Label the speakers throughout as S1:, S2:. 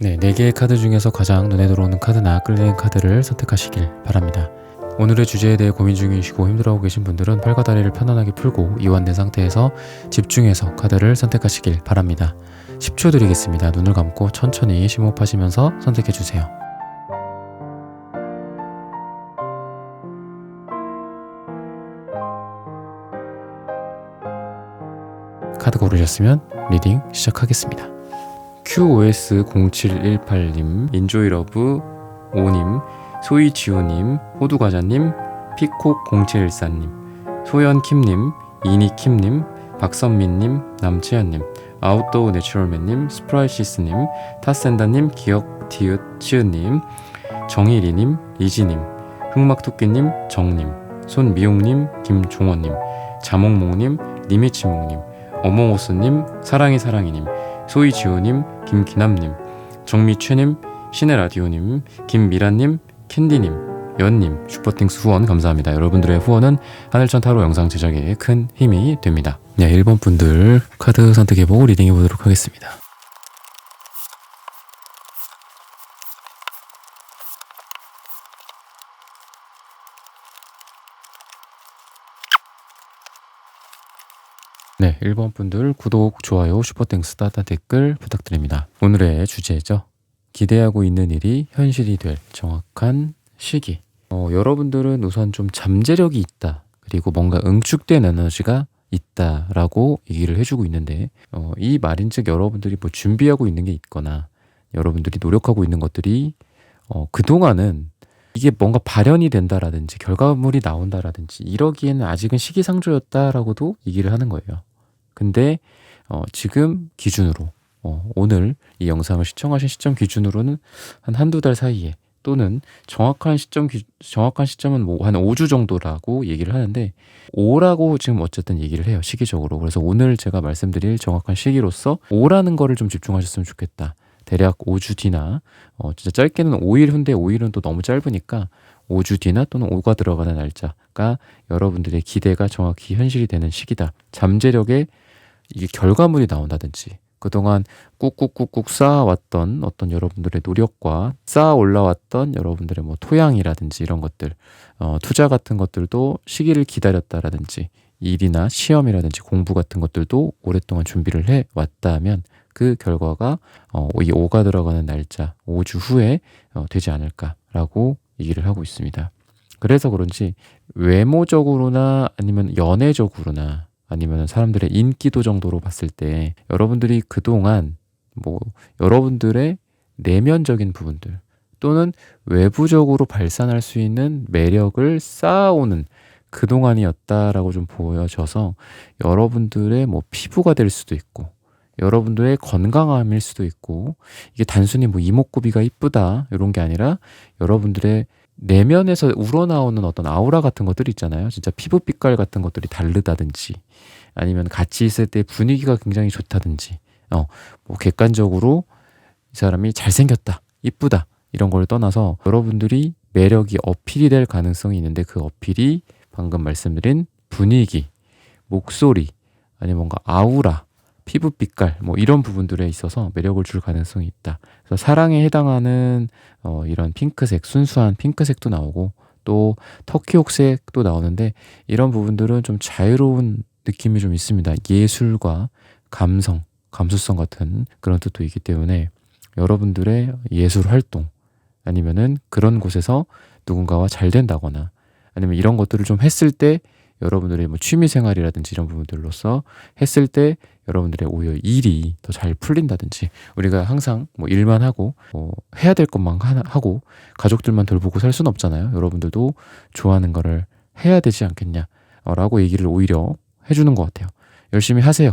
S1: 네, 4개의 카드 중에서 가장 눈에 들어오는 카드나 끌리는 카드를 선택하시길 바랍니다. 오늘의 주제에 대해 고민 중이시고 힘들어하고 계신 분들은 팔과 다리를 편안하게 풀고 이완된 상태에서 집중해서 카드를 선택하시길 바랍니다. 10초 드리겠습니다. 눈을 감고 천천히 심호흡하시면서 선택해주세요. 카드 고르셨으면 리딩 시작하겠습니다. QOS0718님, 인조이러브 5님, 소이지오님, 호두과자님, 피콕0714님, 소연킴님, 이니킴님, 박선민님, 남채연님, 아웃도어 내추럴맨님, 스프라이시스님, 타센다님, 기억디읒치읒님, 정일이님, 리지님, 흑막토끼님, 정님, 손미용님, 김종원님, 자몽몽님, 니미치몽님, 어몽오스님, 사랑이님, 소이지오님, 김기남님, 정미최님, 신의라디오님, 김미라님, 캔디님, 연님, 슈퍼띵스 후원 감사합니다. 여러분들의 후원은 하늘천 타로 영상 제작에 큰 힘이 됩니다. 네, 1번 분들 카드 선택해보고 리딩해보도록 하겠습니다. 네, 1번 분들 구독, 좋아요, 슈퍼땡스, 따뜻한 댓글 부탁드립니다. 오늘의 주제죠. 기대하고 있는 일이 현실이 될 정확한 시기. 여러분들은 우선 좀 잠재력이 있다. 그리고 뭔가 응축된 에너지가 있다라고 얘기를 해주고 있는데 이 말인즉 여러분들이 뭐 준비하고 있는 게 있거나 여러분들이 노력하고 있는 것들이 그동안은 이게 뭔가 발현이 된다라든지 결과물이 나온다라든지 이러기에는 아직은 시기상조였다라고도 얘기를 하는 거예요. 근데 지금 기준으로 오늘 이 영상을 시청하신 시점 기준으로는 한두 달 사이에 또는 정확한 시점은 뭐 한 5주 정도라고 얘기를 하는데 5라고 지금 어쨌든 얘기를 해요. 시기적으로. 그래서 오늘 제가 말씀드릴 정확한 시기로서 5라는 거를 좀 집중하셨으면 좋겠다. 대략 5주 뒤나 진짜 짧게는 5일 후인데 5일은 또 너무 짧으니까 5주 뒤나 또는 5가 들어가는 날짜가 여러분들의 기대가 정확히 현실이 되는 시기다. 잠재력에 이게 결과물이 나온다든지 그동안 꾹꾹꾹꾹 쌓아왔던 어떤 여러분들의 노력과 쌓아 올라왔던 여러분들의 뭐 토양이라든지 이런 것들 투자 같은 것들도 시기를 기다렸다라든지 일이나 시험이라든지 공부 같은 것들도 오랫동안 준비를 해왔다면 그 결과가 이 5가 들어가는 날짜 5주 후에 되지 않을까라고 얘기를 하고 있습니다. 그래서 그런지 외모적으로나 아니면 연애적으로나 아니면 사람들의 인기도 정도로 봤을 때 여러분들이 그동안 뭐 여러분들의 내면적인 부분들 또는 외부적으로 발산할 수 있는 매력을 쌓아오는 그동안이었다라고 좀 보여져서 여러분들의 뭐 피부가 될 수도 있고 여러분들의 건강함일 수도 있고 이게 단순히 뭐 이목구비가 이쁘다 이런 게 아니라 여러분들의 내면에서 우러나오는 어떤 아우라 같은 것들이 있잖아요. 진짜 피부 빛깔 같은 것들이 다르다든지 아니면 같이 있을 때 분위기가 굉장히 좋다든지 뭐 객관적으로 이 사람이 잘생겼다, 이쁘다 이런 걸 떠나서 여러분들이 매력이 어필이 될 가능성이 있는데 그 어필이 방금 말씀드린 분위기, 목소리 아니면 뭔가 아우라 피부 빛깔 뭐 이런 부분들에 있어서 매력을 줄 가능성이 있다. 그래서 사랑에 해당하는 이런 핑크색, 순수한 핑크색도 나오고 또 터키옥색도 나오는데 이런 부분들은 좀 자유로운 느낌이 좀 있습니다. 예술과 감성, 감수성 같은 그런 뜻도 있기 때문에 여러분들의 예술 활동 아니면은 그런 곳에서 누군가와 잘 된다거나 아니면 이런 것들을 좀 했을 때 여러분들의 뭐 취미 생활이라든지 이런 부분들로서 했을 때 여러분들의 오히려 일이 더 잘 풀린다든지 우리가 항상 뭐 일만 하고 해야 될 것만 하고 가족들만 돌보고 살 수는 없잖아요. 여러분들도 좋아하는 거를 해야 되지 않겠냐 라고 얘기를 오히려 해주는 것 같아요. 열심히 하세요.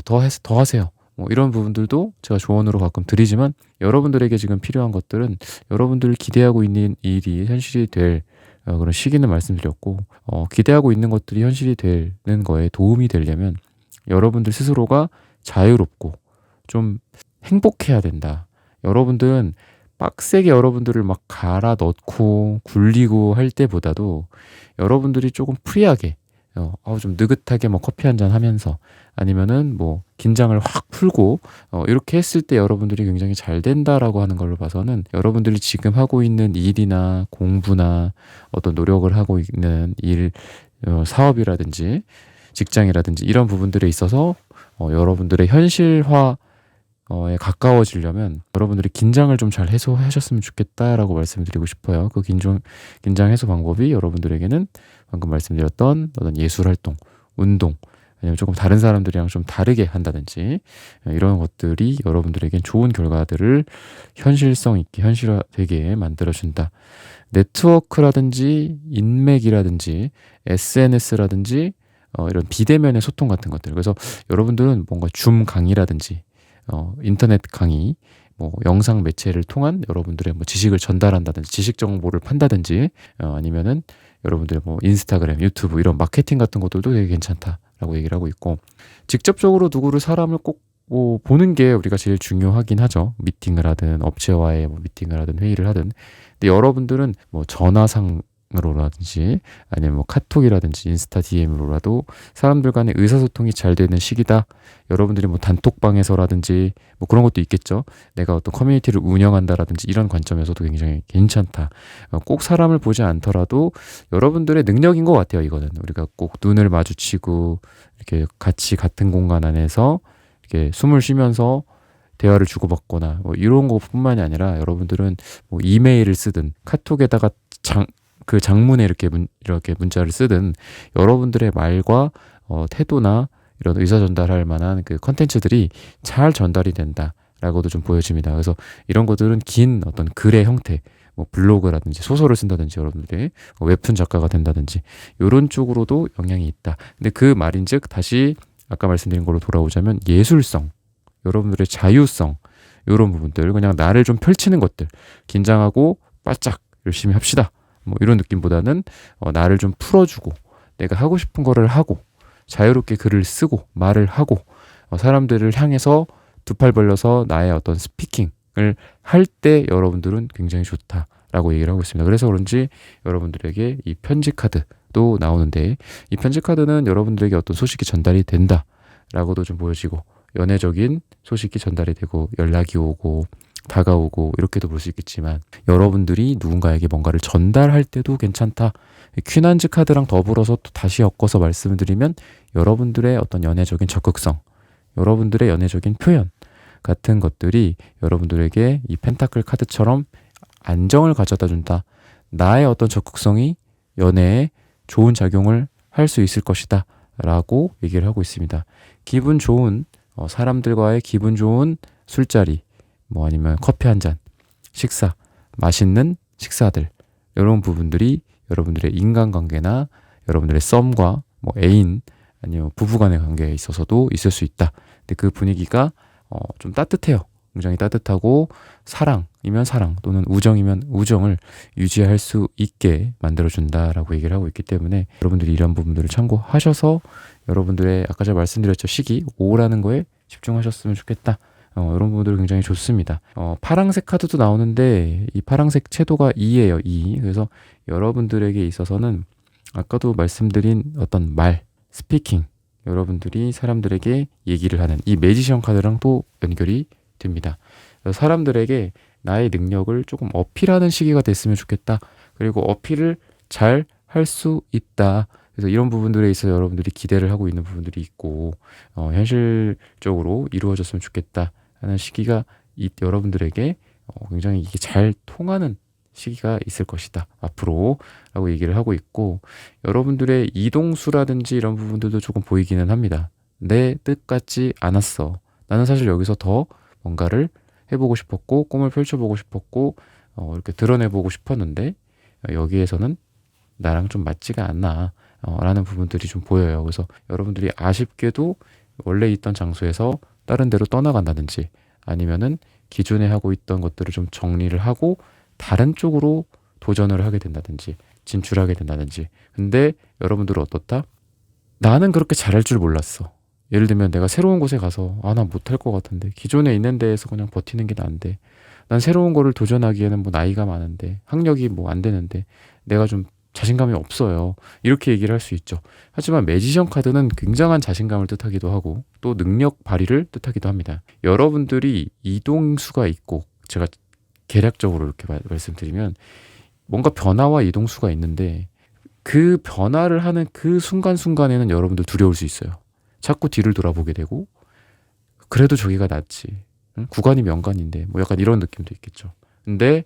S1: 더 하세요. 뭐 이런 부분들도 제가 조언으로 가끔 드리지만 여러분들에게 지금 필요한 것들은 여러분들 기대하고 있는 일이 현실이 될 그런 시기는 말씀드렸고 기대하고 있는 것들이 현실이 되는 거에 도움이 되려면 여러분들 스스로가 자유롭고 좀 행복해야 된다. 여러분들은 빡세게 여러분들을 막 갈아 넣고 굴리고 할 때보다도 여러분들이 조금 프리하게 좀 느긋하게 뭐 커피 한잔 하면서 아니면은 뭐 긴장을 확 풀고 이렇게 했을 때 여러분들이 굉장히 잘 된다라고 하는 걸로 봐서는 여러분들이 지금 하고 있는 일이나 공부나 어떤 노력을 하고 있는 일, 사업이라든지 직장이라든지 이런 부분들에 있어서 여러분들의 현실화 에 가까워지려면 여러분들이 긴장을 좀 잘 해소하셨으면 좋겠다라고 말씀드리고 싶어요. 그 긴장 해소 방법이 여러분들에게는 방금 말씀드렸던 어떤 예술 활동, 운동, 아니면 조금 다른 사람들이랑 좀 다르게 한다든지 이런 것들이 여러분들에겐 좋은 결과들을 현실성 있게 현실화되게 만들어준다. 네트워크라든지 인맥이라든지 SNS라든지 이런 비대면의 소통 같은 것들. 그래서 여러분들은 뭔가 줌 강의라든지 인터넷 강의, 뭐 영상 매체를 통한 여러분들의 뭐 지식을 전달한다든지 지식 정보를 판다든지 아니면은 여러분들의 뭐 인스타그램, 유튜브 이런 마케팅 같은 것들도 되게 괜찮다라고 얘기를 하고 있고 직접적으로 누구를 사람을 꼭 뭐 보는 게 우리가 제일 중요하긴 하죠. 미팅을 하든 업체와의 뭐 미팅을 하든 회의를 하든 근데 여러분들은 뭐 전화상으로라든지 아니면 뭐 카톡이라든지 인스타 DM으로라도 사람들 간의 의사소통이 잘 되는 시기다. 여러분들이 뭐 단톡방에서라든지 뭐 그런 것도 있겠죠. 내가 어떤 커뮤니티를 운영한다라든지 이런 관점에서도 굉장히 괜찮다. 꼭 사람을 보지 않더라도 여러분들의 능력인 것 같아요. 이거는 우리가 꼭 눈을 마주치고 이렇게 같이 같은 공간 안에서 이렇게 숨을 쉬면서 대화를 주고받거나 뭐 이런 것뿐만이 아니라 여러분들은 뭐 이메일을 쓰든 카톡에다가 그 장문에 이렇게 문자를 쓰든 여러분들의 말과 태도나 이런 의사 전달할 만한 그 컨텐츠들이 잘 전달이 된다라고도 좀 보여집니다. 그래서 이런 것들은 긴 어떤 글의 형태, 뭐 블로그라든지 소설을 쓴다든지 여러분들이 웹툰 작가가 된다든지 이런 쪽으로도 영향이 있다. 근데 그 말인즉 다시 아까 말씀드린 걸로 돌아오자면 예술성, 여러분들의 자유성 이런 부분들 그냥 나를 좀 펼치는 것들 긴장하고 바짝 열심히 합시다. 뭐 이런 느낌보다는 나를 좀 풀어주고 내가 하고 싶은 거를 하고 자유롭게 글을 쓰고 말을 하고 사람들을 향해서 두 팔 벌려서 나의 어떤 스피킹을 할 때 여러분들은 굉장히 좋다라고 얘기를 하고 있습니다. 그래서 그런지 여러분들에게 이 편지 카드도 나오는데 이 편지 카드는 여러분들에게 어떤 소식이 전달이 된다라고도 좀 보여지고 연애적인 소식이 전달이 되고 연락이 오고 다가오고 이렇게도 볼 수 있겠지만 여러분들이 누군가에게 뭔가를 전달할 때도 괜찮다. 퀸한즈 카드랑 더불어서 또 다시 엮어서 말씀드리면 여러분들의 어떤 연애적인 적극성, 여러분들의 연애적인 표현 같은 것들이 여러분들에게 이 펜타클 카드처럼 안정을 가져다 준다. 나의 어떤 적극성이 연애에 좋은 작용을 할 수 있을 것이다. 라고 얘기를 하고 있습니다. 기분 좋은 사람들과의 기분 좋은 술자리 뭐 아니면 커피 한 잔, 식사, 맛있는 식사들 이런 부분들이 여러분들의 인간관계나 여러분들의 썸과 뭐 애인 아니면 부부간의 관계에 있어서도 있을 수 있다. 근데 그 분위기가 좀 따뜻해요. 굉장히 따뜻하고 사랑이면 사랑 또는 우정이면 우정을 유지할 수 있게 만들어준다라고 얘기를 하고 있기 때문에 여러분들이 이런 부분들을 참고하셔서 여러분들의 아까 제가 말씀드렸죠. 시기 5라는 거에 집중하셨으면 좋겠다. 이런 부분들 굉장히 좋습니다. 파랑색 카드도 나오는데 이 파랑색 채도가 2예요. 2. 그래서 여러분들에게 있어서는 아까도 말씀드린 어떤 말, 스피킹 여러분들이 사람들에게 얘기를 하는 이 매지션 카드랑 또 연결이 됩니다. 사람들에게 나의 능력을 조금 어필하는 시기가 됐으면 좋겠다. 그리고 어필을 잘 할 수 있다. 그래서 이런 부분들에 있어서 여러분들이 기대를 하고 있는 부분들이 있고 현실적으로 이루어졌으면 좋겠다 하는 시기가 여러분들에게 굉장히 이게 잘 통하는 시기가 있을 것이다 앞으로 라고 얘기를 하고 있고 여러분들의 이동수라든지 이런 부분들도 조금 보이기는 합니다. 내 뜻 같지 않았어. 나는 사실 여기서 더 뭔가를 해보고 싶었고 꿈을 펼쳐보고 싶었고 이렇게 드러내보고 싶었는데 여기에서는 나랑 좀 맞지가 않나 라는 부분들이 좀 보여요. 그래서 여러분들이 아쉽게도 원래 있던 장소에서 다른 데로 떠나간다든지 아니면은 기존에 하고 있던 것들을 좀 정리를 하고 다른 쪽으로 도전을 하게 된다든지 진출하게 된다든지 근데 여러분들은 어떻다? 나는 그렇게 잘할 줄 몰랐어. 예를 들면 내가 새로운 곳에 가서 나 못할 것 같은데 기존에 있는 데에서 그냥 버티는 게 나은데 난 새로운 거를 도전하기에는 뭐 나이가 많은데 학력이 뭐 안 되는데 내가 좀 자신감이 없어요. 이렇게 얘기를 할 수 있죠. 하지만 매지션 카드는 굉장한 자신감을 뜻하기도 하고 또 능력 발휘를 뜻하기도 합니다. 여러분들이 이동수가 있고 제가 계략적으로 이렇게 말씀드리면 뭔가 변화와 이동수가 있는데 그 변화를 하는 그 순간순간에는 여러분들 두려울 수 있어요. 자꾸 뒤를 돌아보게 되고 그래도 저기가 낫지. 응? 구간이 명간인데 뭐 약간 이런 느낌도 있겠죠. 근데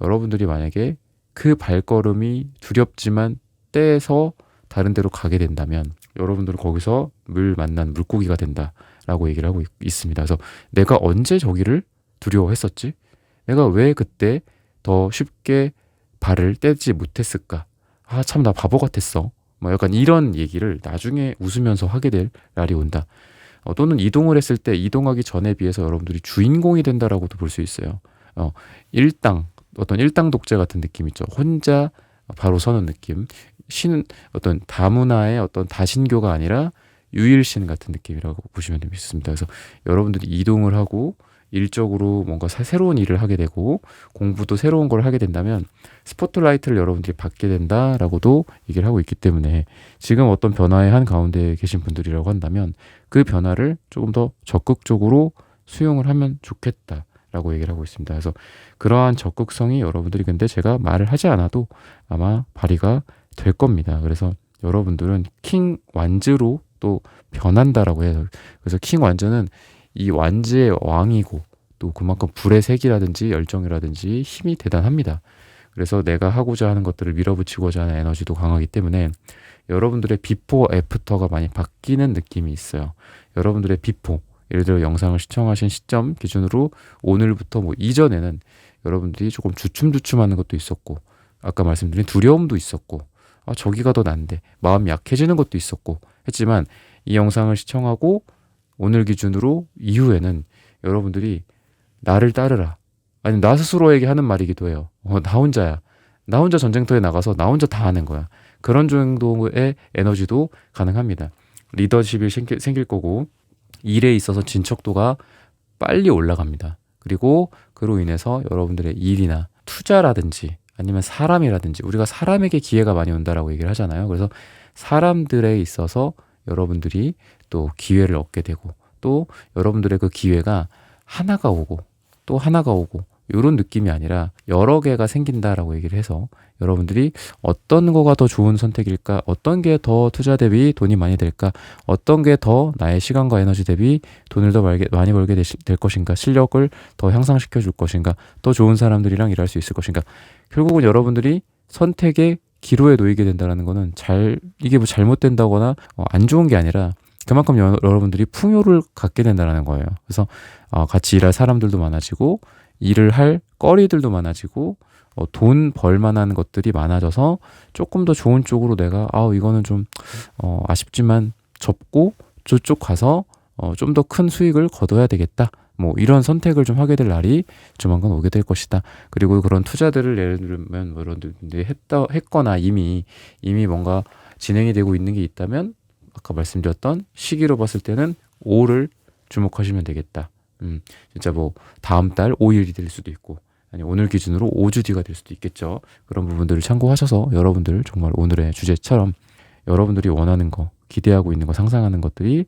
S1: 여러분들이 만약에 그 발걸음이 두렵지만 떼서 다른 데로 가게 된다면 여러분들은 거기서 만난 물고기가 된다라고 얘기를 하고 있습니다. 그래서 내가 언제 저기를 두려워했었지? 내가 왜 그때 더 쉽게 발을 떼지 못했을까? 아, 참 나 바보 같았어. 뭐 약간 이런 얘기를 나중에 웃으면서 하게 될 날이 온다. 또는 이동을 했을 때 이동하기 전에 비해서 여러분들이 주인공이 된다라고도 볼 수 있어요. 어떤 일당 독재 같은 느낌 있죠. 혼자 바로 서는 느낌. 신은 어떤 다문화의 어떤 다신교가 아니라 유일신 같은 느낌이라고 보시면 되겠습니다. 그래서 여러분들이 이동을 하고 일적으로 뭔가 새로운 일을 하게 되고 공부도 새로운 걸 하게 된다면 스포트라이트를 여러분들이 받게 된다라고도 얘기를 하고 있기 때문에 지금 어떤 변화의 한 가운데 계신 분들이라고 한다면 그 변화를 조금 더 적극적으로 수용을 하면 좋겠다라고 얘기를 하고 있습니다. 그래서 그러한 적극성이 여러분들이 근데 제가 말을 하지 않아도 아마 발휘가 될 겁니다. 그래서 여러분들은 킹 완즈로 또 변한다라고 해요. 그래서 킹 완즈는 이 완즈의 왕이고 또 그만큼 불의 색이라든지 열정이라든지 힘이 대단합니다. 그래서 내가 하고자 하는 것들을 밀어붙이고자 하는 에너지도 강하기 때문에 여러분들의 비포 애프터가 많이 바뀌는 느낌이 있어요. 여러분들의 비포, 예를 들어 영상을 시청하신 시점 기준으로 오늘부터 뭐 이전에는 여러분들이 조금 주춤주춤하는 것도 있었고 아까 말씀드린 두려움도 있었고 저기가 더 난데 마음이 약해지는 것도 있었고 했지만 이 영상을 시청하고 오늘 기준으로 이후에는 여러분들이 나를 따르라. 아니면 나 스스로에게 하는 말이기도 해요. 나 혼자야. 나 혼자 전쟁터에 나가서 나 혼자 다 하는 거야. 그런 정도의 에너지도 가능합니다. 리더십이 생길 거고 일에 있어서 진척도가 빨리 올라갑니다. 그리고 그로 인해서 여러분들의 일이나 투자라든지 아니면 사람이라든지 우리가 사람에게 기회가 많이 온다라고 얘기를 하잖아요. 그래서 사람들에 있어서 여러분들이 또 기회를 얻게 되고 또 여러분들의 그 기회가 하나가 오고 또 하나가 오고 이런 느낌이 아니라 여러 개가 생긴다라고 얘기를 해서 여러분들이 어떤 거가 더 좋은 선택일까? 어떤 게 더 투자 대비 돈이 많이 될까? 어떤 게 더 나의 시간과 에너지 대비 돈을 더 많이 벌게 될 것인가? 실력을 더 향상시켜 줄 것인가? 더 좋은 사람들이랑 일할 수 있을 것인가? 결국은 여러분들이 선택의 기로에 놓이게 된다는 거는 이게 뭐 잘못된다거나 안 좋은 게 아니라 그만큼 여러분들이 풍요를 갖게 된다는 거예요. 그래서 같이 일할 사람들도 많아지고 일을 할 거리들도 많아지고 돈 벌 만한 것들이 많아져서 조금 더 좋은 쪽으로 내가 이거는 좀 아쉽지만 접고 저쪽 가서 좀 더 큰 수익을 거둬야 되겠다. 뭐 이런 선택을 좀 하게 될 날이 조만간 오게 될 것이다. 그리고 그런 투자들을 예를 들면 뭐 여러분들이 했거나 이미 뭔가 진행이 되고 있는 게 있다면 아까 말씀드렸던 시기로 봤을 때는 5를 주목하시면 되겠다. 진짜 뭐 다음 달 5일이 될 수도 있고 아니 오늘 기준으로 5주 뒤가 될 수도 있겠죠. 그런 부분들을 참고하셔서 여러분들 정말 오늘의 주제처럼 여러분들이 원하는 거, 기대하고 있는 거, 상상하는 것들이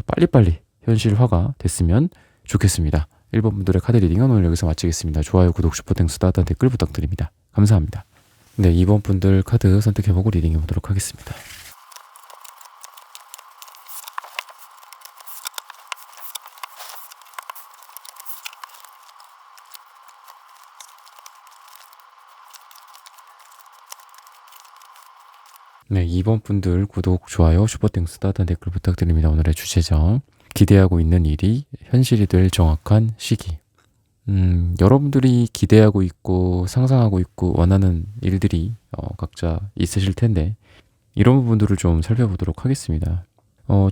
S1: 빨리빨리 현실화가 됐으면 좋겠습니다. 1번 분들의 카드 리딩은 오늘 여기서 마치겠습니다. 좋아요, 구독, 슈퍼땡스, 따뜻한 댓글 부탁드립니다. 감사합니다. 네, 2번 분들 카드 선택해보고 리딩해보도록 하겠습니다. 네, 2번 분들 구독, 좋아요, 슈퍼땡스, 따뜻한 댓글 부탁드립니다. 오늘의 주제죠. 기대하고 있는 일이 현실이 될 정확한 시기. 여러분들이 기대하고 있고 상상하고 있고 원하는 일들이 각자 있으실 텐데 이런 부분들을 좀 살펴보도록 하겠습니다.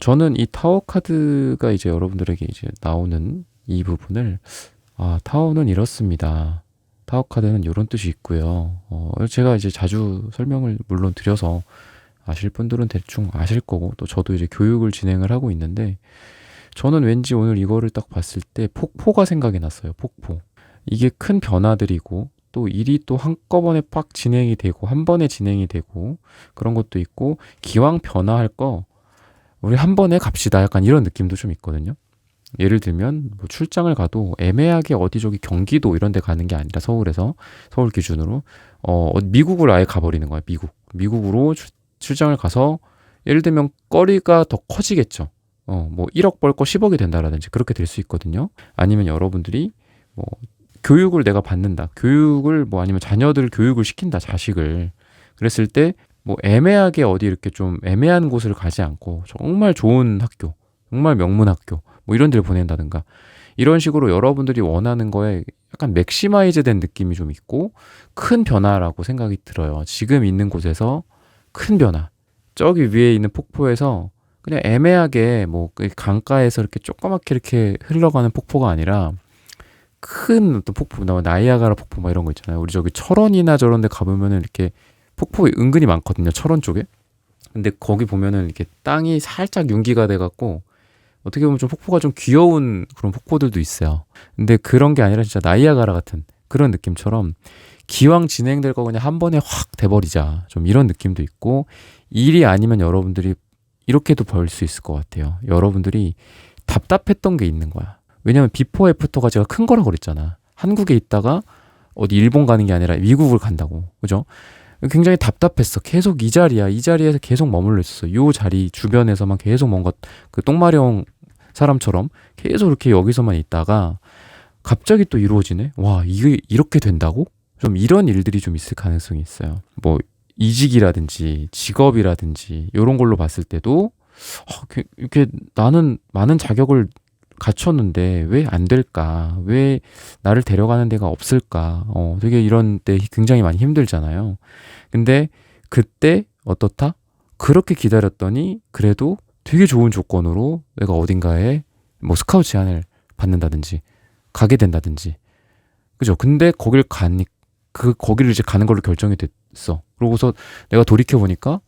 S1: 저는 이 타워 카드가 이제 여러분들에게 이제 나오는 이 부분을 타워는 이렇습니다. 타워 카드는 이런 뜻이 있고요. 제가 이제 자주 설명을 물론 드려서 아실 분들은 대충 아실 거고 또 저도 이제 교육을 진행을 하고 있는데 저는 왠지 오늘 이거를 딱 봤을 때 폭포가 생각이 났어요. 폭포. 이게 큰 변화들이고 또 일이 또 한꺼번에 팍 진행이 되고 한 번에 진행이 되고 그런 것도 있고 기왕 변화할 거 우리 한 번에 갑시다 약간 이런 느낌도 좀 있거든요. 예를 들면 뭐 출장을 가도 애매하게 어디 저기 경기도 이런 데 가는 게 아니라 서울 기준으로 미국을 아예 가버리는 거야. 미국으로 출장을 가서 예를 들면 거리가 더 커지겠죠. 뭐 1억 벌 거 10억이 된다라든지 그렇게 될 수 있거든요. 아니면 여러분들이 뭐 교육을 내가 받는다. 교육을 뭐 아니면 자녀들 교육을 시킨다. 자식을. 그랬을 때 뭐 애매하게 어디 이렇게 좀 애매한 곳을 가지 않고 정말 좋은 학교, 정말 명문 학교 뭐 이런 데를 보낸다든가 이런 식으로 여러분들이 원하는 거에 약간 맥시마이즈 된 느낌이 좀 있고 큰 변화라고 생각이 들어요. 지금 있는 곳에서 큰 변화. 저기 위에 있는 폭포에서 그냥 애매하게 뭐 강가에서 이렇게 조그맣게 이렇게 흘러가는 폭포가 아니라 큰 어떤 폭포, 나이아가라 폭포 막 이런 거 있잖아요. 우리 저기 철원이나 저런 데 가보면은 이렇게 폭포 은근히 많거든요. 철원 쪽에. 근데 거기 보면은 이렇게 땅이 살짝 융기가 돼갖고 어떻게 보면 좀 폭포가 좀 귀여운 그런 폭포들도 있어요. 근데 그런 게 아니라 진짜 나이아가라 같은 그런 느낌처럼 기왕 진행될 거 그냥 한 번에 확 돼버리자. 좀 이런 느낌도 있고 일이 아니면 여러분들이 이렇게도 벌 수 있을 것 같아요. 여러분들이 답답했던 게 있는 거야. 왜냐면 비포 애프터가 제가 큰 거라고 그랬잖아. 한국에 있다가 어디 일본 가는 게 아니라 미국을 간다고. 그죠? 굉장히 답답했어. 계속 이 자리에서 계속 머물러 있었어. 요 자리 주변에서만 계속 뭔가 그 똥마려운 사람처럼 계속 이렇게 여기서만 있다가 갑자기 또 이루어지네? 와, 이게 이렇게 된다고? 좀 이런 일들이 좀 있을 가능성이 있어요. 뭐 이직이라든지 직업이라든지 이런 걸로 봤을 때도 이렇게 나는 많은 자격을 갖췄는데 왜 안 될까? 왜 나를 데려가는 데가 없을까? 되게 이런 때 굉장히 많이 힘들잖아요. 근데 그때 어떻다? 그렇게 기다렸더니 그래도 되게 좋은 조건으로 내가 어딘가에 뭐 스카우트 제안을 받는다든지 가게 된다든지 그죠? 근데 거기를 이제 가는 걸로 결정이 됐어. 그러고서 내가 돌이켜 보니까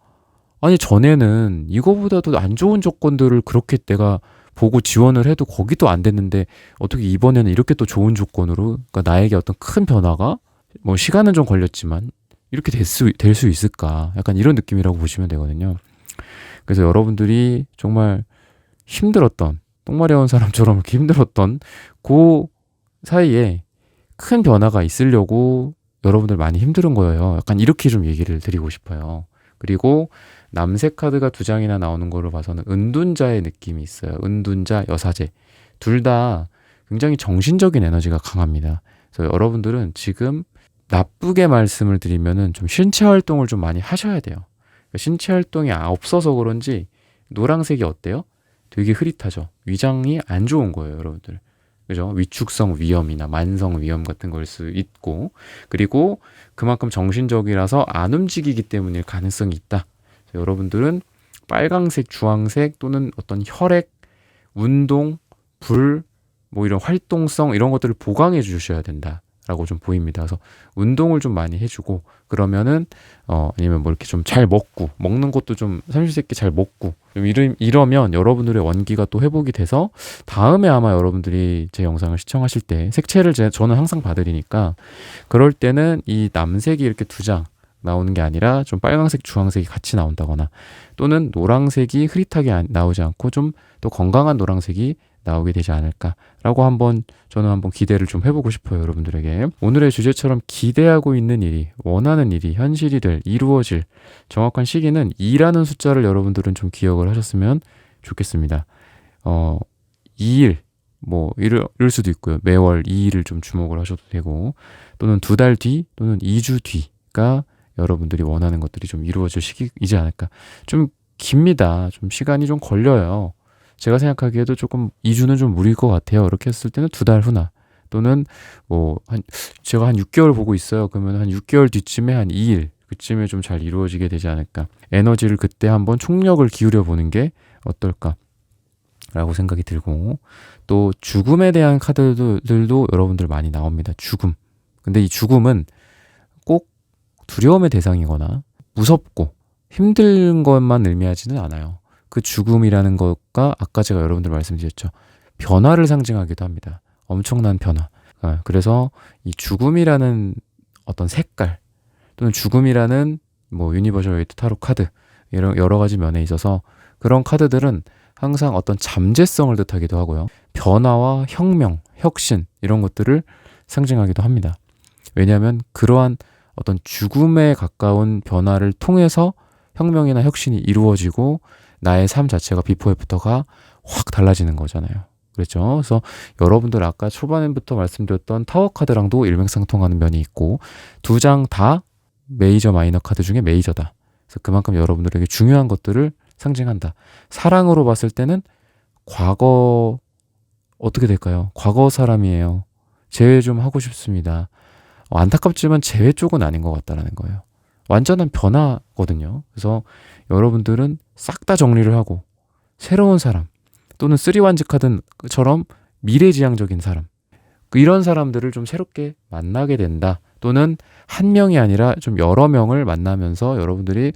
S1: 아니 전에는 이거보다도 안 좋은 조건들을 그렇게 내가 보고 지원을 해도 거기도 안 됐는데 어떻게 이번에는 이렇게 또 좋은 조건으로 그러니까 나에게 어떤 큰 변화가 뭐 시간은 좀 걸렸지만 이렇게 될 수 있을까? 약간 이런 느낌이라고 보시면 되거든요. 그래서 여러분들이 정말 힘들었던 똥마려운 사람처럼 이렇게 힘들었던 그 사이에 큰 변화가 있으려고 여러분들 많이 힘든 거예요. 약간 이렇게 좀 얘기를 드리고 싶어요. 그리고 남색 카드가 2장이나 나오는 거를 봐서는 은둔자의 느낌이 있어요. 은둔자, 여사제. 둘 다 굉장히 정신적인 에너지가 강합니다. 그래서 여러분들은 지금 나쁘게 말씀을 드리면은 좀 신체 활동을 좀 많이 하셔야 돼요. 신체 활동이 없어서 그런지 노란색이 어때요? 되게 흐릿하죠. 위장이 안 좋은 거예요, 여러분들. 그죠? 위축성 위염이나 만성 위염 같은 걸 수 있고, 그리고 그만큼 정신적이라서 안 움직이기 때문일 가능성이 있다. 여러분들은 빨강색, 주황색 또는 어떤 혈액, 운동, 불, 뭐 이런 활동성 이런 것들을 보강해 주셔야 된다라고 좀 보입니다. 그래서 운동을 좀 많이 해주고 그러면은 아니면 뭐 이렇게 좀 잘 먹는 것도 좀 삼시세끼 잘 먹고 좀 이러면 여러분들의 원기가 또 회복이 돼서 다음에 아마 여러분들이 제 영상을 시청하실 때 색채를 저는 항상 봐드리니까 그럴 때는 이 남색이 이렇게 2장 나오는 게 아니라 좀 빨강색, 주황색이 같이 나온다거나 또는 노란색이 흐릿하게 나오지 않고 좀 더 건강한 노란색이 나오게 되지 않을까라고 저는 한번 기대를 좀 해보고 싶어요, 여러분들에게. 오늘의 주제처럼 기대하고 있는 일이, 원하는 일이 현실이 이루어질 정확한 시기는 2라는 숫자를 여러분들은 좀 기억을 하셨으면 좋겠습니다. 2일, 뭐 이럴 수도 있고요. 매월 2일을 좀 주목을 하셔도 되고 또는 2달 뒤 또는 2주 뒤가 여러분들이 원하는 것들이 좀 이루어질 시기이지 않을까. 좀 깁니다. 좀 시간이 좀 걸려요. 제가 생각하기에도 조금 2주는 좀 무리일 것 같아요. 이렇게 했을 때는 2달 후나 또는 제가 한 6개월 보고 있어요. 그러면 한 6개월 뒤쯤에 한 2일 그쯤에 좀 잘 이루어지게 되지 않을까. 에너지를 그때 한번 총력을 기울여 보는 게 어떨까 라고 생각이 들고 또 죽음에 대한 카드들도 여러분들 많이 나옵니다. 죽음. 근데 이 죽음은 꼭 두려움의 대상이거나 무섭고 힘든 것만 의미하지는 않아요. 그 죽음이라는 것과 아까 제가 여러분들 말씀드렸죠. 변화를 상징하기도 합니다. 엄청난 변화. 그래서 이 죽음이라는 어떤 색깔 또는 죽음이라는 뭐 유니버셜 웨이트 타로 카드 이런 여러 가지 면에 있어서 그런 카드들은 항상 어떤 잠재성을 뜻하기도 하고요. 변화와 혁명, 혁신 이런 것들을 상징하기도 합니다. 왜냐하면 그러한 어떤 죽음에 가까운 변화를 통해서 혁명이나 혁신이 이루어지고 나의 삶 자체가 비포 애프터가 확 달라지는 거잖아요. 그렇죠? 그래서 여러분들 아까 초반부터 말씀드렸던 타워 카드랑도 일맥상통하는 면이 있고 두 장 다 메이저 마이너 카드 중에 메이저다. 그래서 그만큼 여러분들에게 중요한 것들을 상징한다. 사랑으로 봤을 때는 과거 어떻게 될까요? 과거 사람이에요. 재회 좀 하고 싶습니다. 안타깝지만 재회 쪽은 아닌 것 같다라는 거예요. 완전한 변화거든요. 그래서 여러분들은 싹 다 정리를 하고 새로운 사람 또는 쓰리완즈 카드처럼 미래지향적인 사람 이런 사람들을 좀 새롭게 만나게 된다. 또는 한 명이 아니라 좀 여러 명을 만나면서 여러분들이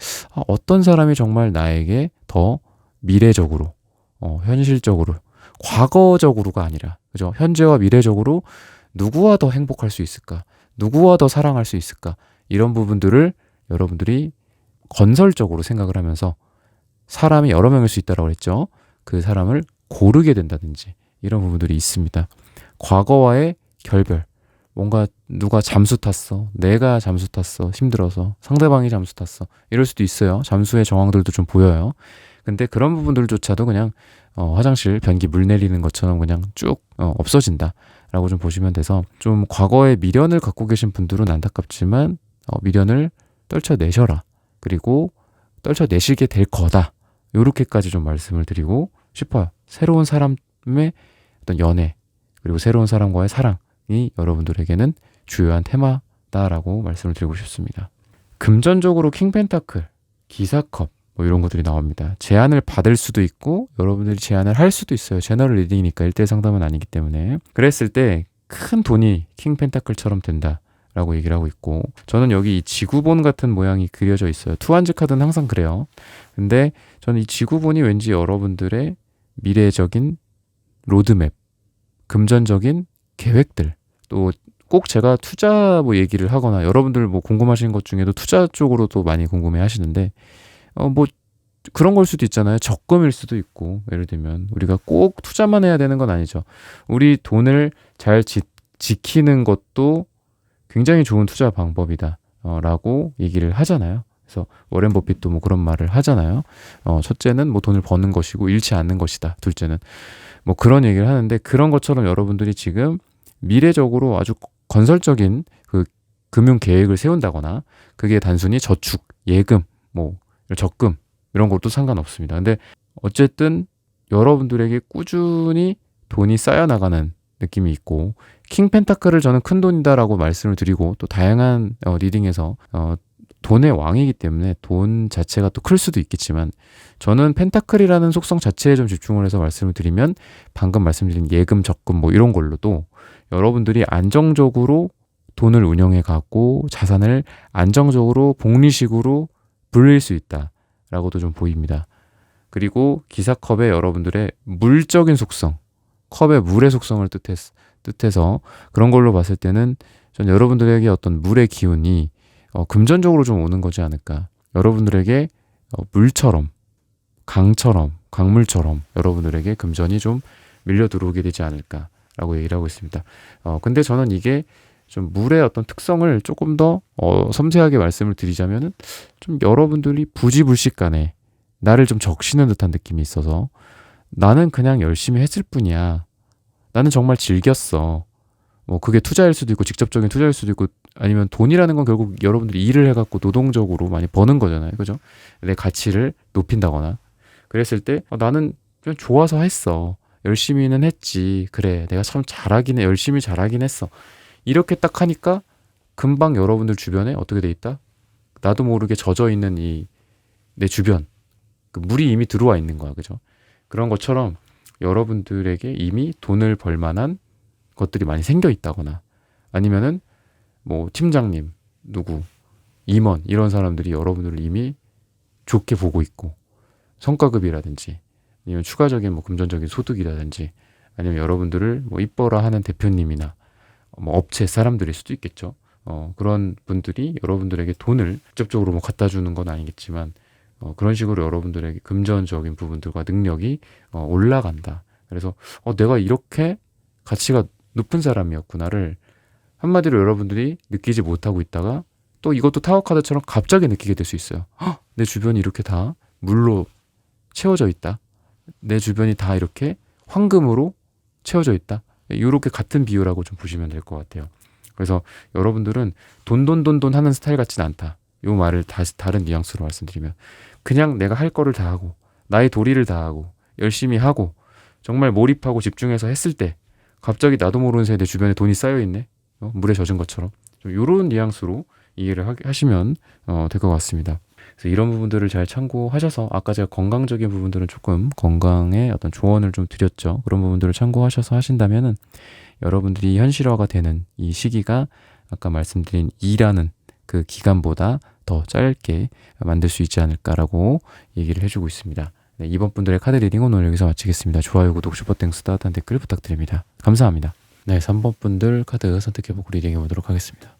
S1: 어떤 사람이 정말 나에게 더 미래적으로 현실적으로 과거적으로가 아니라 그죠? 현재와 미래적으로 누구와 더 행복할 수 있을까? 누구와 더 사랑할 수 있을까? 이런 부분들을 여러분들이 건설적으로 생각을 하면서 사람이 여러 명일 수 있다고 했죠. 그 사람을 고르게 된다든지 이런 부분들이 있습니다. 과거와의 결별, 뭔가 누가 잠수 탔어, 내가 잠수 탔어, 힘들어서 상대방이 잠수 탔어 이럴 수도 있어요. 잠수의 정황들도 좀 보여요. 근데 그런 부분들조차도 그냥 화장실 변기 물 내리는 것처럼 그냥 쭉 없어진다 라고 좀 보시면 돼서 좀 과거의 미련을 갖고 계신 분들은 안타깝지만 미련을 떨쳐내셔라. 그리고 떨쳐내시게 될 거다. 요렇게까지 좀 말씀을 드리고 싶어요. 새로운 사람의 어떤 연애 그리고 새로운 사람과의 사랑이 여러분들에게는 주요한 테마다라고 말씀을 드리고 싶습니다. 금전적으로 킹펜타클, 기사컵 뭐 이런 것들이 나옵니다. 제안을 받을 수도 있고 여러분들이 제안을 할 수도 있어요. 제너럴 리딩이니까 1대1 상담은 아니기 때문에 그랬을 때 큰 돈이 킹펜타클처럼 된다 라고 얘기를 하고 있고 저는 여기 이 지구본 같은 모양이 그려져 있어요. 투한즈 카드는 항상 그래요. 근데 저는 이 지구본이 왠지 여러분들의 미래적인 로드맵, 금전적인 계획들 또 꼭 제가 투자 뭐 얘기를 하거나 여러분들 뭐 궁금하신 것 중에도 투자 쪽으로도 많이 궁금해 하시는데 뭐 그런 걸 수도 있잖아요. 적금일 수도 있고 예를 들면 우리가 꼭 투자만 해야 되는 건 아니죠. 우리 돈을 잘 지키는 것도 굉장히 좋은 투자 방법이다 라고 얘기를 하잖아요. 그래서 워렌 버핏도 뭐 그런 말을 하잖아요. 첫째는 뭐 돈을 버는 것이고 잃지 않는 것이다. 둘째는 뭐 그런 얘기를 하는데 그런 것처럼 여러분들이 지금 미래적으로 아주 건설적인 그 금융 계획을 세운다거나 그게 단순히 저축, 예금, 뭐 적금 이런 것도 상관없습니다. 근데 어쨌든 여러분들에게 꾸준히 돈이 쌓여나가는 느낌이 있고 킹 펜타클을 저는 큰 돈이다라고 말씀을 드리고 또 다양한 리딩에서 돈의 왕이기 때문에 돈 자체가 또 클 수도 있겠지만 저는 펜타클이라는 속성 자체에 좀 집중을 해서 말씀을 드리면 방금 말씀드린 예금, 적금 뭐 이런 걸로도 여러분들이 안정적으로 돈을 운영해 갖고 자산을 안정적으로 복리식으로 불릴 수 있다라고도 좀 보입니다. 그리고 기사컵의 여러분들의 물적인 속성, 컵의 물의 속성을 뜻해서 그런 걸로 봤을 때는 전 여러분들에게 어떤 물의 기운이 금전적으로 좀 오는 거지 않을까. 여러분들에게 물처럼, 강처럼, 강물처럼 여러분들에게 금전이 좀 밀려 들어오게 되지 않을까라고 얘기를 하고 있습니다. 근데 저는 이게 좀 물의 어떤 특성을 조금 더 섬세하게 말씀을 드리자면은 좀 여러분들이 부지불식간에 나를 좀 적시는 듯한 느낌이 있어서 나는 그냥 열심히 했을 뿐이야. 나는 정말 즐겼어. 뭐 그게 투자일 수도 있고 직접적인 투자일 수도 있고 아니면 돈이라는 건 결국 여러분들이 일을 해갖고 노동적으로 많이 버는 거잖아요. 그죠? 내 가치를 높인다거나 그랬을 때 나는 그냥 좋아서 했어. 열심히는 했지. 그래 내가 참 열심히 잘하긴 했어. 이렇게 딱 하니까 금방 여러분들 주변에 어떻게 돼 있다? 나도 모르게 젖어 있는 이 내 주변 그 물이 이미 들어와 있는 거야. 그죠? 그런 것처럼 여러분들에게 이미 돈을 벌 만한 것들이 많이 생겨 있다거나 아니면은 뭐 팀장님, 누구, 임원 이런 사람들이 여러분들을 이미 좋게 보고 있고 성과급이라든지 아니면 추가적인 뭐 금전적인 소득이라든지 아니면 여러분들을 뭐 이뻐라 하는 대표님이나 뭐 업체 사람들일 수도 있겠죠. 그런 분들이 여러분들에게 돈을 직접적으로 뭐 갖다 주는 건 아니겠지만 그런 식으로 여러분들에게 금전적인 부분들과 능력이 올라간다. 그래서 내가 이렇게 가치가 높은 사람이었구나를 한마디로 여러분들이 느끼지 못하고 있다가 또 이것도 타워카드처럼 갑자기 느끼게 될 수 있어요. 내 주변이 이렇게 다 물로 채워져 있다. 내 주변이 다 이렇게 황금으로 채워져 있다. 이렇게 같은 비유라고 좀 보시면 될 것 같아요. 그래서 여러분들은 돈 하는 스타일 같진 않다. 이 말을 다시 다른 뉘앙스로 말씀드리면 그냥 내가 할 거를 다 하고 나의 도리를 다 하고 열심히 하고 정말 몰입하고 집중해서 했을 때 갑자기 나도 모르는 새에 내 주변에 돈이 쌓여있네. 물에 젖은 것처럼 좀 이런 뉘앙스로 이해를 하시면 될 것 같습니다. 그래서 이런 부분들을 잘 참고하셔서 아까 제가 건강적인 부분들은 조금 건강에 어떤 조언을 좀 드렸죠. 그런 부분들을 참고하셔서 하신다면은 여러분들이 현실화가 되는 이 시기가 아까 말씀드린 2라는 그 기간보다 더 짧게 만들 수 있지 않을까라고 얘기를 해주고 있습니다. 네, 이번 분들의 카드 리딩은 오늘 여기서 마치겠습니다. 좋아요, 구독, 슈퍼땡스, 따뜻한 댓글 부탁드립니다. 감사합니다. 네, 3번 분들 카드 선택해보고 리딩해 보도록 하겠습니다.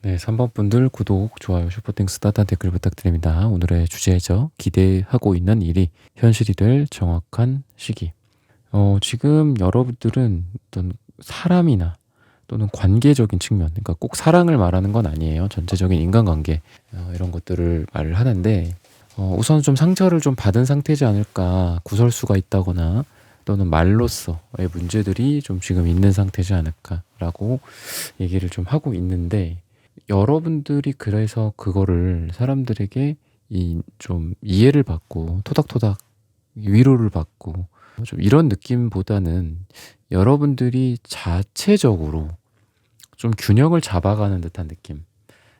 S1: 네, 3번 분들 구독, 좋아요, 슈퍼땡스, 따뜻한 댓글 부탁드립니다. 오늘의 주제죠. 기대하고 있는 일이 현실이 될 정확한 시기. 지금 여러분들은 어떤 사람이나 또는 관계적인 측면, 그러니까 꼭 사랑을 말하는 건 아니에요. 전체적인 인간관계 이런 것들을 말을 하는데 우선 좀 상처를 좀 받은 상태지 않을까, 구설수가 있다거나 또는 말로서의 문제들이 좀 지금 있는 상태지 않을까라고 얘기를 좀 하고 있는데 여러분들이 그래서 그거를 사람들에게 좀 이해를 받고 토닥토닥 위로를 받고 좀 이런 느낌보다는 여러분들이 자체적으로 좀 균형을 잡아가는 듯한 느낌.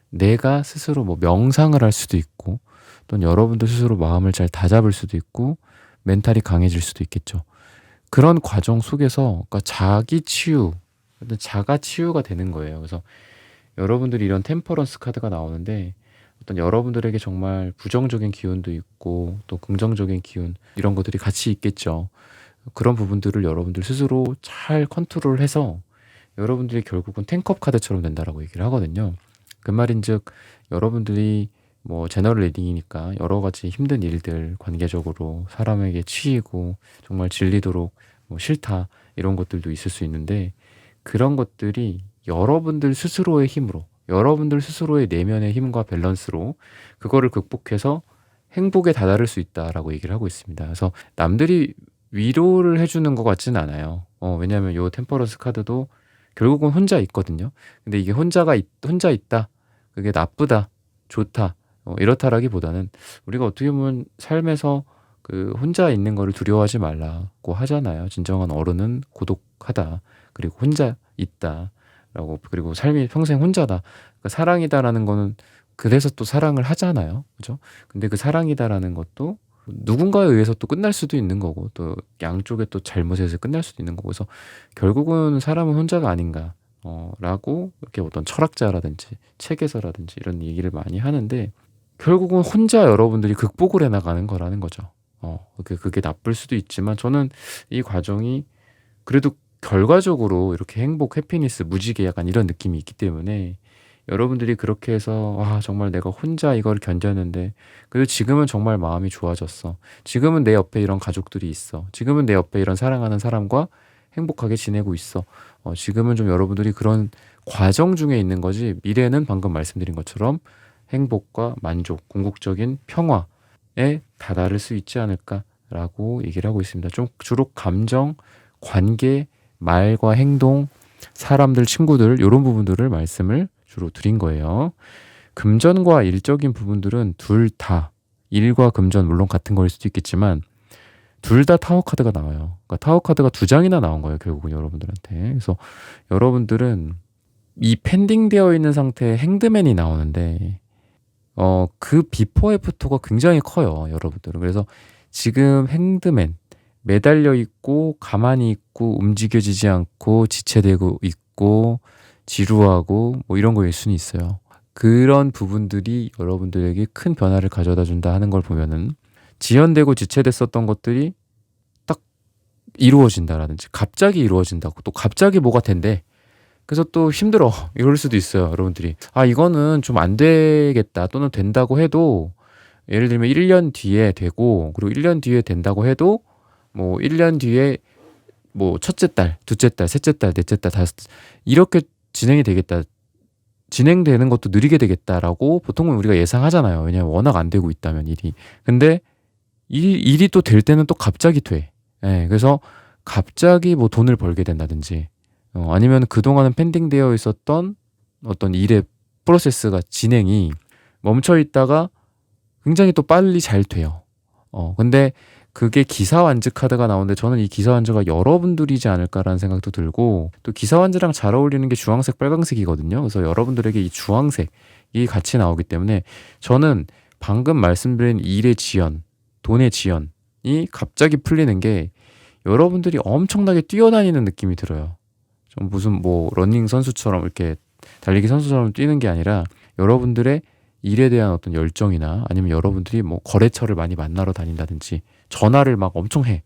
S1: 내가 스스로 뭐 명상을 할 수도 있고 또는 여러분들 스스로 마음을 잘 다잡을 수도 있고 멘탈이 강해질 수도 있겠죠. 그런 과정 속에서 그러니까 자기 치유, 자가 치유가 되는 거예요. 그래서 여러분들이 이런 템퍼런스 카드가 나오는데 어떤 여러분들에게 정말 부정적인 기운도 있고 또 긍정적인 기운 이런 것들이 같이 있겠죠. 그런 부분들을 여러분들 스스로 잘 컨트롤해서 여러분들이 결국은 탱컵 카드처럼 된다라고 얘기를 하거든요. 그 말인즉 여러분들이 뭐 제너럴 리딩이니까 여러 가지 힘든 일들 관계적으로 사람에게 치이고 정말 질리도록 뭐 싫다 이런 것들도 있을 수 있는데 그런 것들이 여러분들 스스로의 힘으로 여러분들 스스로의 내면의 힘과 밸런스로 그거를 극복해서 행복에 다다를 수 있다라고 얘기를 하고 있습니다. 그래서 남들이 위로를 해주는 것 같지는 않아요. 왜냐하면 요 템퍼런스 카드도 결국은 혼자 있거든요. 근데 이게 혼자 있다. 그게 나쁘다, 좋다, 이렇다라기보다는 우리가 어떻게 보면 삶에서 그 혼자 있는 거를 두려워하지 말라고 하잖아요. 진정한 어른은 고독하다. 그리고 혼자 있다라고 그리고 삶이 평생 혼자다. 그러니까 사랑이다라는 거는 그래서 또 사랑을 하잖아요. 그죠? 근데 그 사랑이다라는 것도 누군가에 의해서 또 끝날 수도 있는 거고 또 양쪽에 또 잘못에서 끝날 수도 있는 거고 그래서 결국은 사람은 혼자가 아닌가 라고 이렇게 어떤 철학자라든지 책에서라든지 이런 얘기를 많이 하는데 결국은 혼자 여러분들이 극복을 해나가는 거라는 거죠. 그게 나쁠 수도 있지만 저는 이 과정이 그래도 결과적으로 이렇게 행복, 해피니스, 무지개 약간 이런 느낌이 있기 때문에 여러분들이 그렇게 해서 정말 내가 혼자 이걸 견뎠는데 그래도 지금은 정말 마음이 좋아졌어. 지금은 내 옆에 이런 가족들이 있어. 지금은 내 옆에 이런 사랑하는 사람과 행복하게 지내고 있어. 지금은 좀 여러분들이 그런 과정 중에 있는 거지 미래는 방금 말씀드린 것처럼 행복과 만족, 궁극적인 평화에 다다를 수 있지 않을까라고 얘기를 하고 있습니다. 좀 주로 감정, 관계, 말과 행동, 사람들, 친구들 이런 부분들을 말씀을 주로 드린 거예요. 금전과 일적인 부분들은 둘 다 일과 금전 물론 같은 거일 수도 있겠지만 둘 다 타워 카드가 나와요. 그러니까 타워 카드가 2장이나 나온 거예요. 결국은 여러분들한테. 그래서 여러분들은 이 펜딩되어 있는 상태의 행드맨이 나오는데 그 비포 애프터가 굉장히 커요. 여러분들은. 그래서 지금 행드맨 매달려 있고 가만히 있고 움직여지지 않고 지체되고 있고 지루하고 뭐 이런 거일 수는 있어요. 그런 부분들이 여러분들에게 큰 변화를 가져다 준다 하는 걸 보면은 지연되고 지체됐었던 것들이 딱 이루어진다라든지 갑자기 이루어진다고 또 갑자기 뭐가 된대. 그래서 또 힘들어. 이럴 수도 있어요, 여러분들이. 아, 이거는 좀 안 되겠다. 또는 된다고 해도 예를 들면 1년 뒤에 되고 그리고 1년 뒤에 된다고 해도 뭐 1년 뒤에 뭐 첫째 달, 둘째 달, 셋째 달, 넷째 달, 다섯 이렇게 진행이 되겠다. 진행되는 것도 느리게 되겠다라고 보통은 우리가 예상하잖아요. 왜냐하면 워낙 안 되고 있다면 일이. 근데 일이 또 될 때는 또 갑자기 돼. 예, 그래서 갑자기 뭐 돈을 벌게 된다든지 아니면 그동안은 펜딩되어 있었던 어떤 일의 프로세스가 진행이 멈춰 있다가 굉장히 또 빨리 잘 돼요. 근데 그게 기사완즈 카드가 나오는데 저는 이 기사완즈가 여러분들이지 않을까라는 생각도 들고 또 기사완즈랑 잘 어울리는 게 주황색, 빨강색이거든요. 그래서 여러분들에게 이 주황색이 같이 나오기 때문에 저는 방금 말씀드린 일의 지연, 돈의 지연이 갑자기 풀리는 게 여러분들이 엄청나게 뛰어다니는 느낌이 들어요. 좀 무슨 뭐 러닝 선수처럼 이렇게 달리기 선수처럼 뛰는 게 아니라 여러분들의 일에 대한 어떤 열정이나 아니면 여러분들이 뭐 거래처를 많이 만나러 다닌다든지 전화를 막 엄청 해.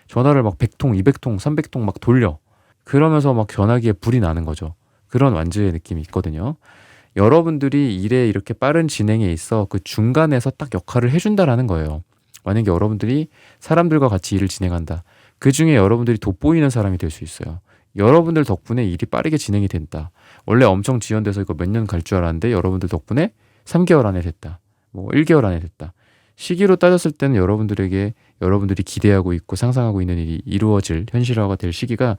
S1: 전화를 막 100통, 200통, 300통 막 돌려. 그러면서 막 전화기에 불이 나는 거죠. 그런 완주의 느낌이 있거든요. 여러분들이 일에 이렇게 빠른 진행에 있어 그 중간에서 딱 역할을 해준다라는 거예요. 만약에 여러분들이 사람들과 같이 일을 진행한다. 그 중에 여러분들이 돋보이는 사람이 될 수 있어요. 여러분들 덕분에 일이 빠르게 진행이 된다. 원래 엄청 지연돼서 이거 몇 년 갈 줄 알았는데 여러분들 덕분에 3개월 안에 됐다. 뭐 1개월 안에 됐다. 시기로 따졌을 때는 여러분들에게 여러분들이 기대하고 있고 상상하고 있는 일이 이루어질 현실화가 될 시기가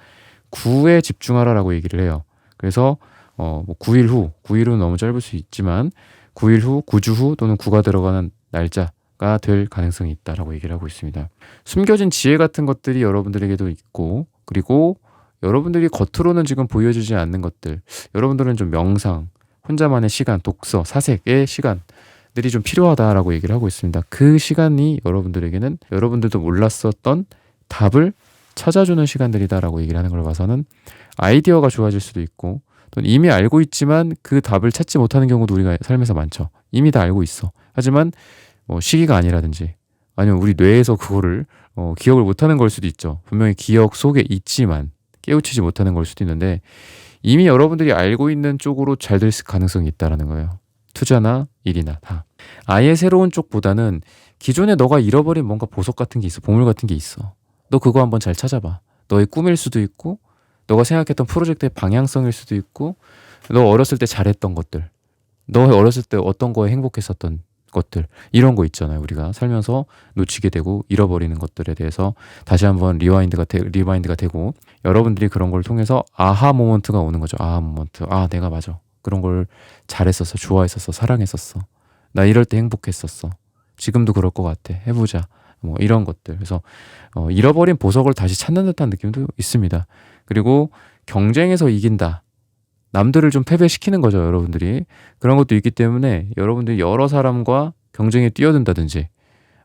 S1: 9에 집중하라라고 얘기를 해요. 그래서 뭐 9일 후는 너무 짧을 수 있지만 9일 후, 9주 후 또는 9가 들어가는 날짜가 될 가능성이 있다라고 얘기를 하고 있습니다. 숨겨진 지혜 같은 것들이 여러분들에게도 있고 그리고 여러분들이 겉으로는 지금 보여주지 않는 것들 여러분들은 좀 명상, 혼자만의 시간, 독서, 사색의 시간들이 좀 필요하다라고 얘기를 하고 있습니다. 그 시간이 여러분들에게는 여러분들도 몰랐었던 답을 찾아주는 시간들이다라고 얘기를 하는 걸 봐서는 아이디어가 좋아질 수도 있고 또는 이미 알고 있지만 그 답을 찾지 못하는 경우도 우리가 삶에서 많죠. 이미 다 알고 있어. 하지만 뭐 시기가 아니라든지 아니면 우리 뇌에서 그거를 기억을 못하는 걸 수도 있죠. 분명히 기억 속에 있지만 깨우치지 못하는 걸 수도 있는데 이미 여러분들이 알고 있는 쪽으로 잘 될 가능성이 있다는 거예요. 투자나 일이나 다. 아예 새로운 쪽보다는 기존에 너가 잃어버린 뭔가 보석 같은 게 있어. 보물 같은 게 있어. 너 그거 한번 잘 찾아봐. 너의 꿈일 수도 있고 너가 생각했던 프로젝트의 방향성일 수도 있고 너 어렸을 때 잘했던 것들 너 어렸을 때 어떤 거에 행복했었던 것들 이런 거 있잖아요. 우리가 살면서 놓치게 되고 잃어버리는 것들에 대해서 다시 한번 리마인드가 되고 여러분들이 그런 걸 통해서 아하 모먼트가 오는 거죠. 아하 모먼트. 아, 내가 맞아. 그런 걸 잘했었어. 좋아했었어. 사랑했었어. 나 이럴 때 행복했었어. 지금도 그럴 것 같아. 해보자. 뭐 이런 것들. 그래서 잃어버린 보석을 다시 찾는 듯한 느낌도 있습니다. 그리고 경쟁에서 이긴다. 남들을 좀 패배시키는 거죠, 여러분들이. 그런 것도 있기 때문에 여러분들이 여러 사람과 경쟁에 뛰어든다든지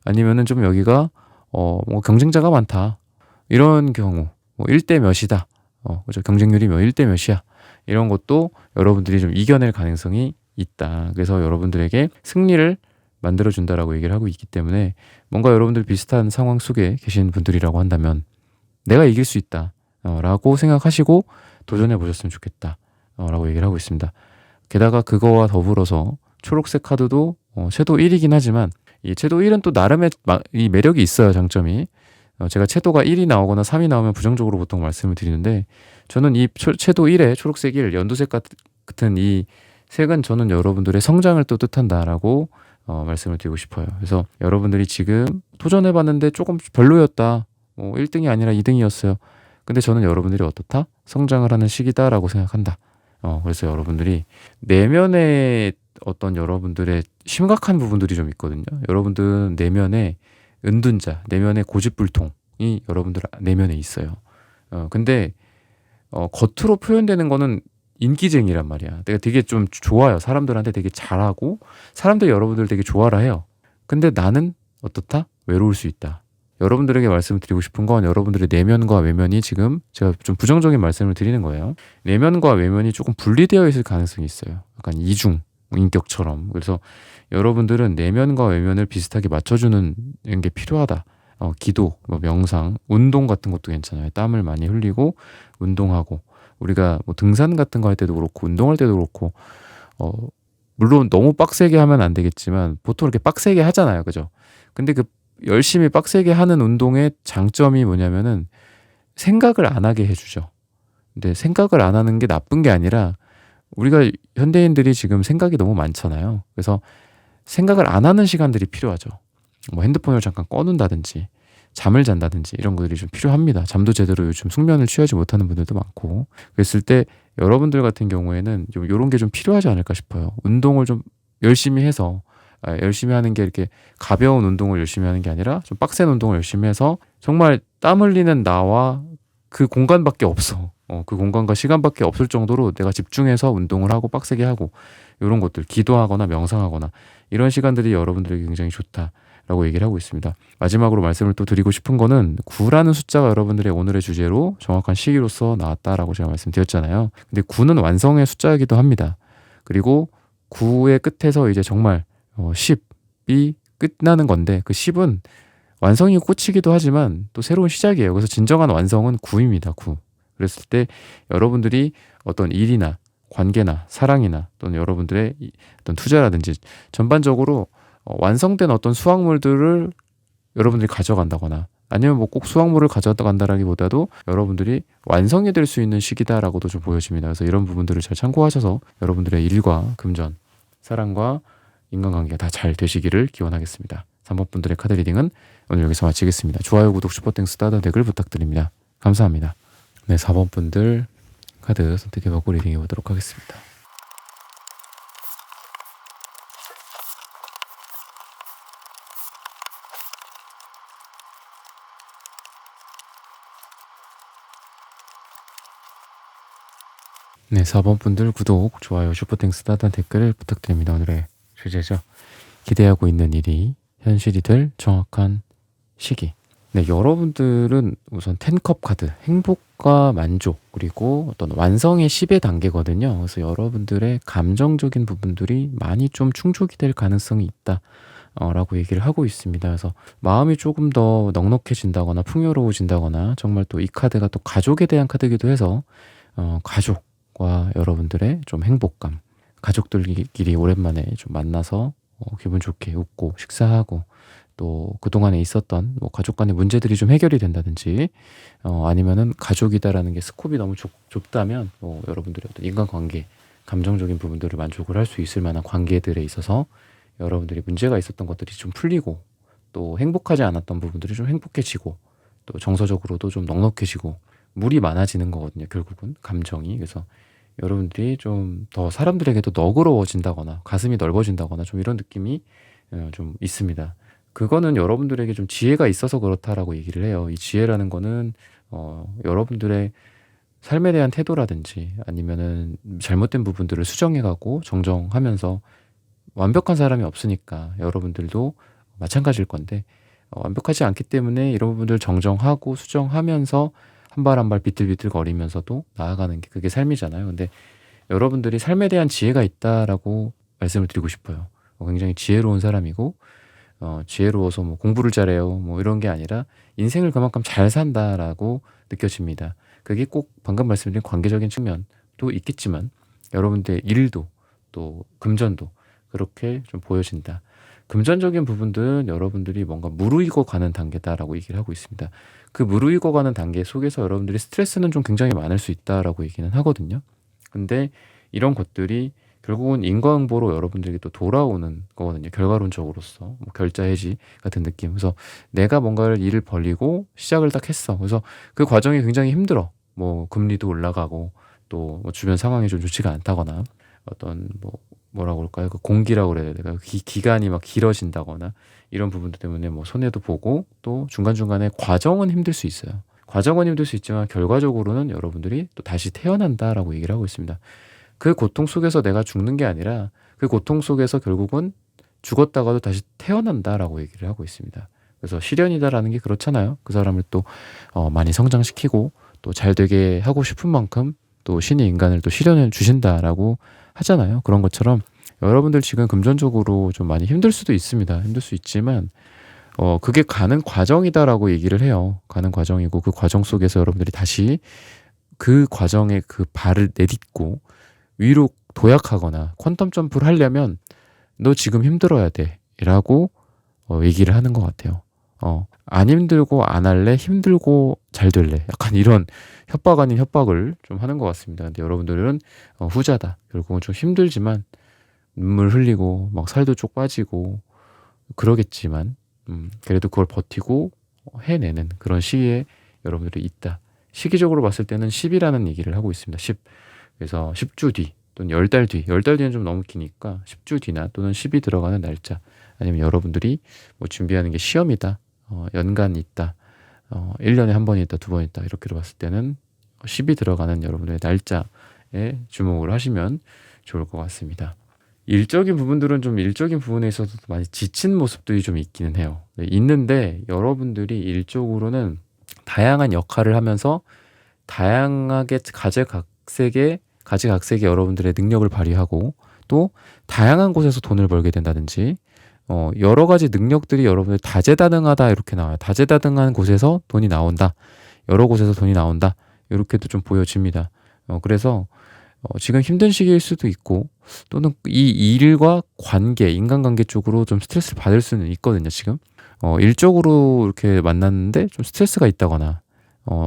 S1: 아니면은 좀 여기가 뭐 경쟁자가 많다. 이런 경우 뭐 1대 몇이다. 그죠? 경쟁률이 뭐 1대 몇이야. 이런 것도 여러분들이 좀 이겨낼 가능성이 있다. 그래서 여러분들에게 승리를 만들어준다라고 얘기를 하고 있기 때문에 뭔가 여러분들 비슷한 상황 속에 계신 분들이라고 한다면 내가 이길 수 있다. 라고 생각하시고 도전해 보셨으면 좋겠다. 라고 얘기를 하고 있습니다. 게다가 그거와 더불어서 초록색 카드도 채도 1이긴 하지만 이 채도 1은 또 나름의 이 매력이 있어요. 장점이. 제가 채도가 1이 나오거나 3이 나오면 부정적으로 보통 말씀을 드리는데 저는 이 채도 1에 초록색 1, 연두색 같은 이 색은 저는 여러분들의 성장을 또 뜻한다라고 말씀을 드리고 싶어요. 그래서 여러분들이 지금 도전해봤는데 조금 별로였다. 1등이 아니라 2등이었어요. 근데 저는 여러분들이 어떻다? 성장을 하는 시기다라고 생각한다. 그래서 여러분들이 내면에 어떤 여러분들의 심각한 부분들이 좀 있거든요. 여러분들은 내면에 은둔자, 내면의 고집불통이 여러분들 내면에 있어요. 근데 겉으로 표현되는 거는 인기쟁이란 말이야. 내가 되게 좀 좋아요. 사람들한테 되게 잘하고 사람들이 여러분들 되게 좋아라 해요. 근데 나는 어떻다? 외로울 수 있다. 여러분들에게 말씀을 드리고 싶은 건 여러분들의 내면과 외면이 지금 제가 좀 부정적인 말씀을 드리는 거예요. 내면과 외면이 조금 분리되어 있을 가능성이 있어요. 약간 이중, 인격처럼. 그래서 여러분들은 내면과 외면을 비슷하게 맞춰주는 게 필요하다. 기도, 뭐 명상, 운동 같은 것도 괜찮아요. 땀을 많이 흘리고 운동하고, 우리가 뭐 등산 같은 거 할 때도 그렇고 운동할 때도 그렇고 어, 물론 너무 빡세게 하면 안 되겠지만 보통 이렇게 빡세게 하잖아요. 그죠? 근데 그 열심히 빡세게 하는 운동의 장점이 뭐냐면은 생각을 안 하게 해주죠. 근데 생각을 안 하는 게 나쁜 게 아니라 우리가 현대인들이 지금 생각이 너무 많잖아요. 그래서 생각을 안 하는 시간들이 필요하죠. 뭐 핸드폰을 잠깐 꺼놓는다든지 잠을 잔다든지 이런 것들이 좀 필요합니다. 잠도 제대로 요즘 숙면을 취하지 못하는 분들도 많고, 그랬을 때 여러분들 같은 경우에는 좀 이런 게 좀 필요하지 않을까 싶어요. 운동을 좀 열심히 해서, 열심히 하는 게 이렇게 가벼운 운동을 열심히 하는 게 아니라 좀 빡센 운동을 열심히 해서 정말 땀 흘리는 나와 그 공간밖에 없어. 그 공간과 시간밖에 없을 정도로 내가 집중해서 운동을 하고 빡세게 하고, 이런 것들 기도하거나 명상하거나 이런 시간들이 여러분들에게 굉장히 좋다라고 얘기를 하고 있습니다. 마지막으로 말씀을 또 드리고 싶은 거는 9라는 숫자가 여러분들의 오늘의 주제로 정확한 시기로서 나왔다라고 제가 말씀드렸잖아요. 근데 9는 완성의 숫자이기도 합니다. 그리고 9의 끝에서 이제 정말 10이 끝나는 건데, 그 10은 완성이 꽃이기도 하지만 또 새로운 시작이에요. 그래서 진정한 완성은 9입니다. 9. 그랬을 때 여러분들이 어떤 일이나 관계나 사랑이나 또는 여러분들의 어떤 투자라든지 전반적으로 완성된 어떤 수확물들을 여러분들이 가져간다거나, 아니면 뭐 꼭 수확물을 가져간다라기보다도 여러분들이 완성이 될 수 있는 시기다라고도 좀 보여집니다. 그래서 이런 부분들을 잘 참고하셔서 여러분들의 일과 금전, 사랑과 인간관계가 다 잘 되시기를 기원하겠습니다. 3번 분들의 카드 리딩은 오늘 여기서 마치겠습니다. 좋아요, 구독, 슈퍼땡스 따다 댓글 부탁드립니다. 감사합니다. 네, 4번 분들 카드 선택해보고 리딩해 보도록 하겠습니다. 네, 4번 분들 구독, 좋아요, 슈퍼땡스 따단 댓글 부탁드립니다. 오늘의 주제죠. 기대하고 있는 일이 현실이 될 정확한 시기. 네, 여러분들은 우선 10컵 카드, 행복과 만족, 그리고 어떤 완성의 10의 단계거든요. 그래서 여러분들의 감정적인 부분들이 많이 좀 충족이 될 가능성이 있다. 라고 얘기를 하고 있습니다. 그래서 마음이 조금 더 넉넉해진다거나 풍요로워진다거나, 정말 또 이 카드가 또 가족에 대한 카드이기도 해서 가족과 여러분들의 좀 행복감, 가족들끼리 오랜만에 좀 만나서 기분 좋게 웃고 식사하고, 또 그동안에 있었던 뭐 가족 간의 문제들이 좀 해결이 된다든지, 아니면은 가족이다라는 게 스콥이 너무 좁다면 여러분들의 어떤 인간관계, 감정적인 부분들을 만족을 할 수 있을 만한 관계들에 있어서 여러분들이 문제가 있었던 것들이 좀 풀리고, 또 행복하지 않았던 부분들이 좀 행복해지고, 또 정서적으로도 좀 넉넉해지고, 물이 많아지는 거거든요. 결국은 감정이. 그래서 여러분들이 좀 더 사람들에게도 너그러워진다거나 가슴이 넓어진다거나 좀 이런 느낌이 좀 있습니다. 그거는 여러분들에게 좀 지혜가 있어서 그렇다라고 얘기를 해요. 이 지혜라는 거는 여러분들의 삶에 대한 태도라든지 아니면은 잘못된 부분들을 수정해가고 정정하면서, 완벽한 사람이 없으니까 여러분들도 마찬가지일 건데, 완벽하지 않기 때문에 이런 부분들 정정하고 수정하면서 한 발 한 발 비틀비틀 거리면서도 나아가는 게 그게 삶이잖아요. 근데 여러분들이 삶에 대한 지혜가 있다라고 말씀을 드리고 싶어요. 굉장히 지혜로운 사람이고, 지혜로워서 뭐 공부를 잘해요 뭐 이런 게 아니라 인생을 그만큼 잘 산다라고 느껴집니다. 그게 꼭 방금 말씀드린 관계적인 측면도 있겠지만 여러분들의 일도 또 금전도 그렇게 좀 보여진다. 금전적인 부분들은 여러분들이 뭔가 무르익어 가는 단계다라고 얘기를 하고 있습니다. 그 무르익어 가는 단계 속에서 여러분들이 스트레스는 좀 굉장히 많을 수 있다라고 얘기는 하거든요. 근데 이런 것들이 결국은 인과응보로 여러분들에게 또 돌아오는 거거든요. 결과론적으로서 뭐 결자 해지 같은 느낌. 그래서 내가 뭔가를 일을 벌리고 시작을 딱 했어. 그래서 그 과정이 굉장히 힘들어. 뭐 금리도 올라가고 또 뭐 주변 상황이 좀 좋지가 않다거나, 어떤 뭐라고 그럴까요? 그 공기라고 그래야 될까요? 기간이 막 길어진다거나 이런 부분들 때문에 뭐 손해도 보고, 또 중간중간에 과정은 힘들 수 있어요. 과정은 힘들 수 있지만 결과적으로는 여러분들이 또 다시 태어난다라고 얘기를 하고 있습니다. 그 고통 속에서 내가 죽는 게 아니라 그 고통 속에서 결국은 죽었다가도 다시 태어난다라고 얘기를 하고 있습니다. 그래서 시련이다라는 게 그렇잖아요. 그 사람을 또 많이 성장시키고 또 잘 되게 하고 싶은 만큼 또 신이 인간을 또 시련을 주신다라고 하잖아요. 그런 것처럼 여러분들 지금 금전적으로 좀 많이 힘들 수도 있습니다. 힘들 수 있지만 그게 가는 과정이다라고 얘기를 해요. 가는 과정이고 그 과정 속에서 여러분들이 다시 그 과정에 그 발을 내딛고 위로 도약하거나 퀀텀 점프를 하려면 너 지금 힘들어야 돼 라고 얘기를 하는 것 같아요. 안 힘들고 안 할래? 힘들고 잘 될래? 약간 이런 협박 아닌 협박을 좀 하는 것 같습니다. 근데 여러분들은 후자다. 결국은 좀 힘들지만 눈물 흘리고 막 살도 쪽 빠지고 그러겠지만 그래도 그걸 버티고 해내는 그런 시기에 여러분들이 있다. 시기적으로 봤을 때는 10이라는 얘기를 하고 있습니다. 10. 그래서 10주 뒤 또는 10달 뒤. 10달 뒤는 좀 너무 기니까 10주 뒤나 또는 10이 들어가는 날짜. 아니면 여러분들이 뭐 준비하는 게 시험이다. 연간 있다. 1년에 한 번 있다, 두 번 있다. 이렇게 봤을 때는 10이 들어가는 여러분들의 날짜에 주목을 하시면 좋을 것 같습니다. 일적인 부분들은 좀 일적인 부분에 있어서 많이 지친 모습들이 좀 있기는 해요. 네, 있는데 여러분들이 일적으로는 다양한 역할을 하면서 다양하게 가지각색의 여러분들의 능력을 발휘하고 또 다양한 곳에서 돈을 벌게 된다든지 여러 가지 능력들이 여러분들 다재다능하다 이렇게 나와요. 다재다능한 곳에서 돈이 나온다. 여러 곳에서 돈이 나온다. 이렇게도 좀 보여집니다. 그래서 지금 힘든 시기일 수도 있고 또는 이 일과 관계, 인간관계 쪽으로 좀 스트레스를 받을 수는 있거든요. 지금 일적으로 이렇게 만났는데 좀 스트레스가 있다거나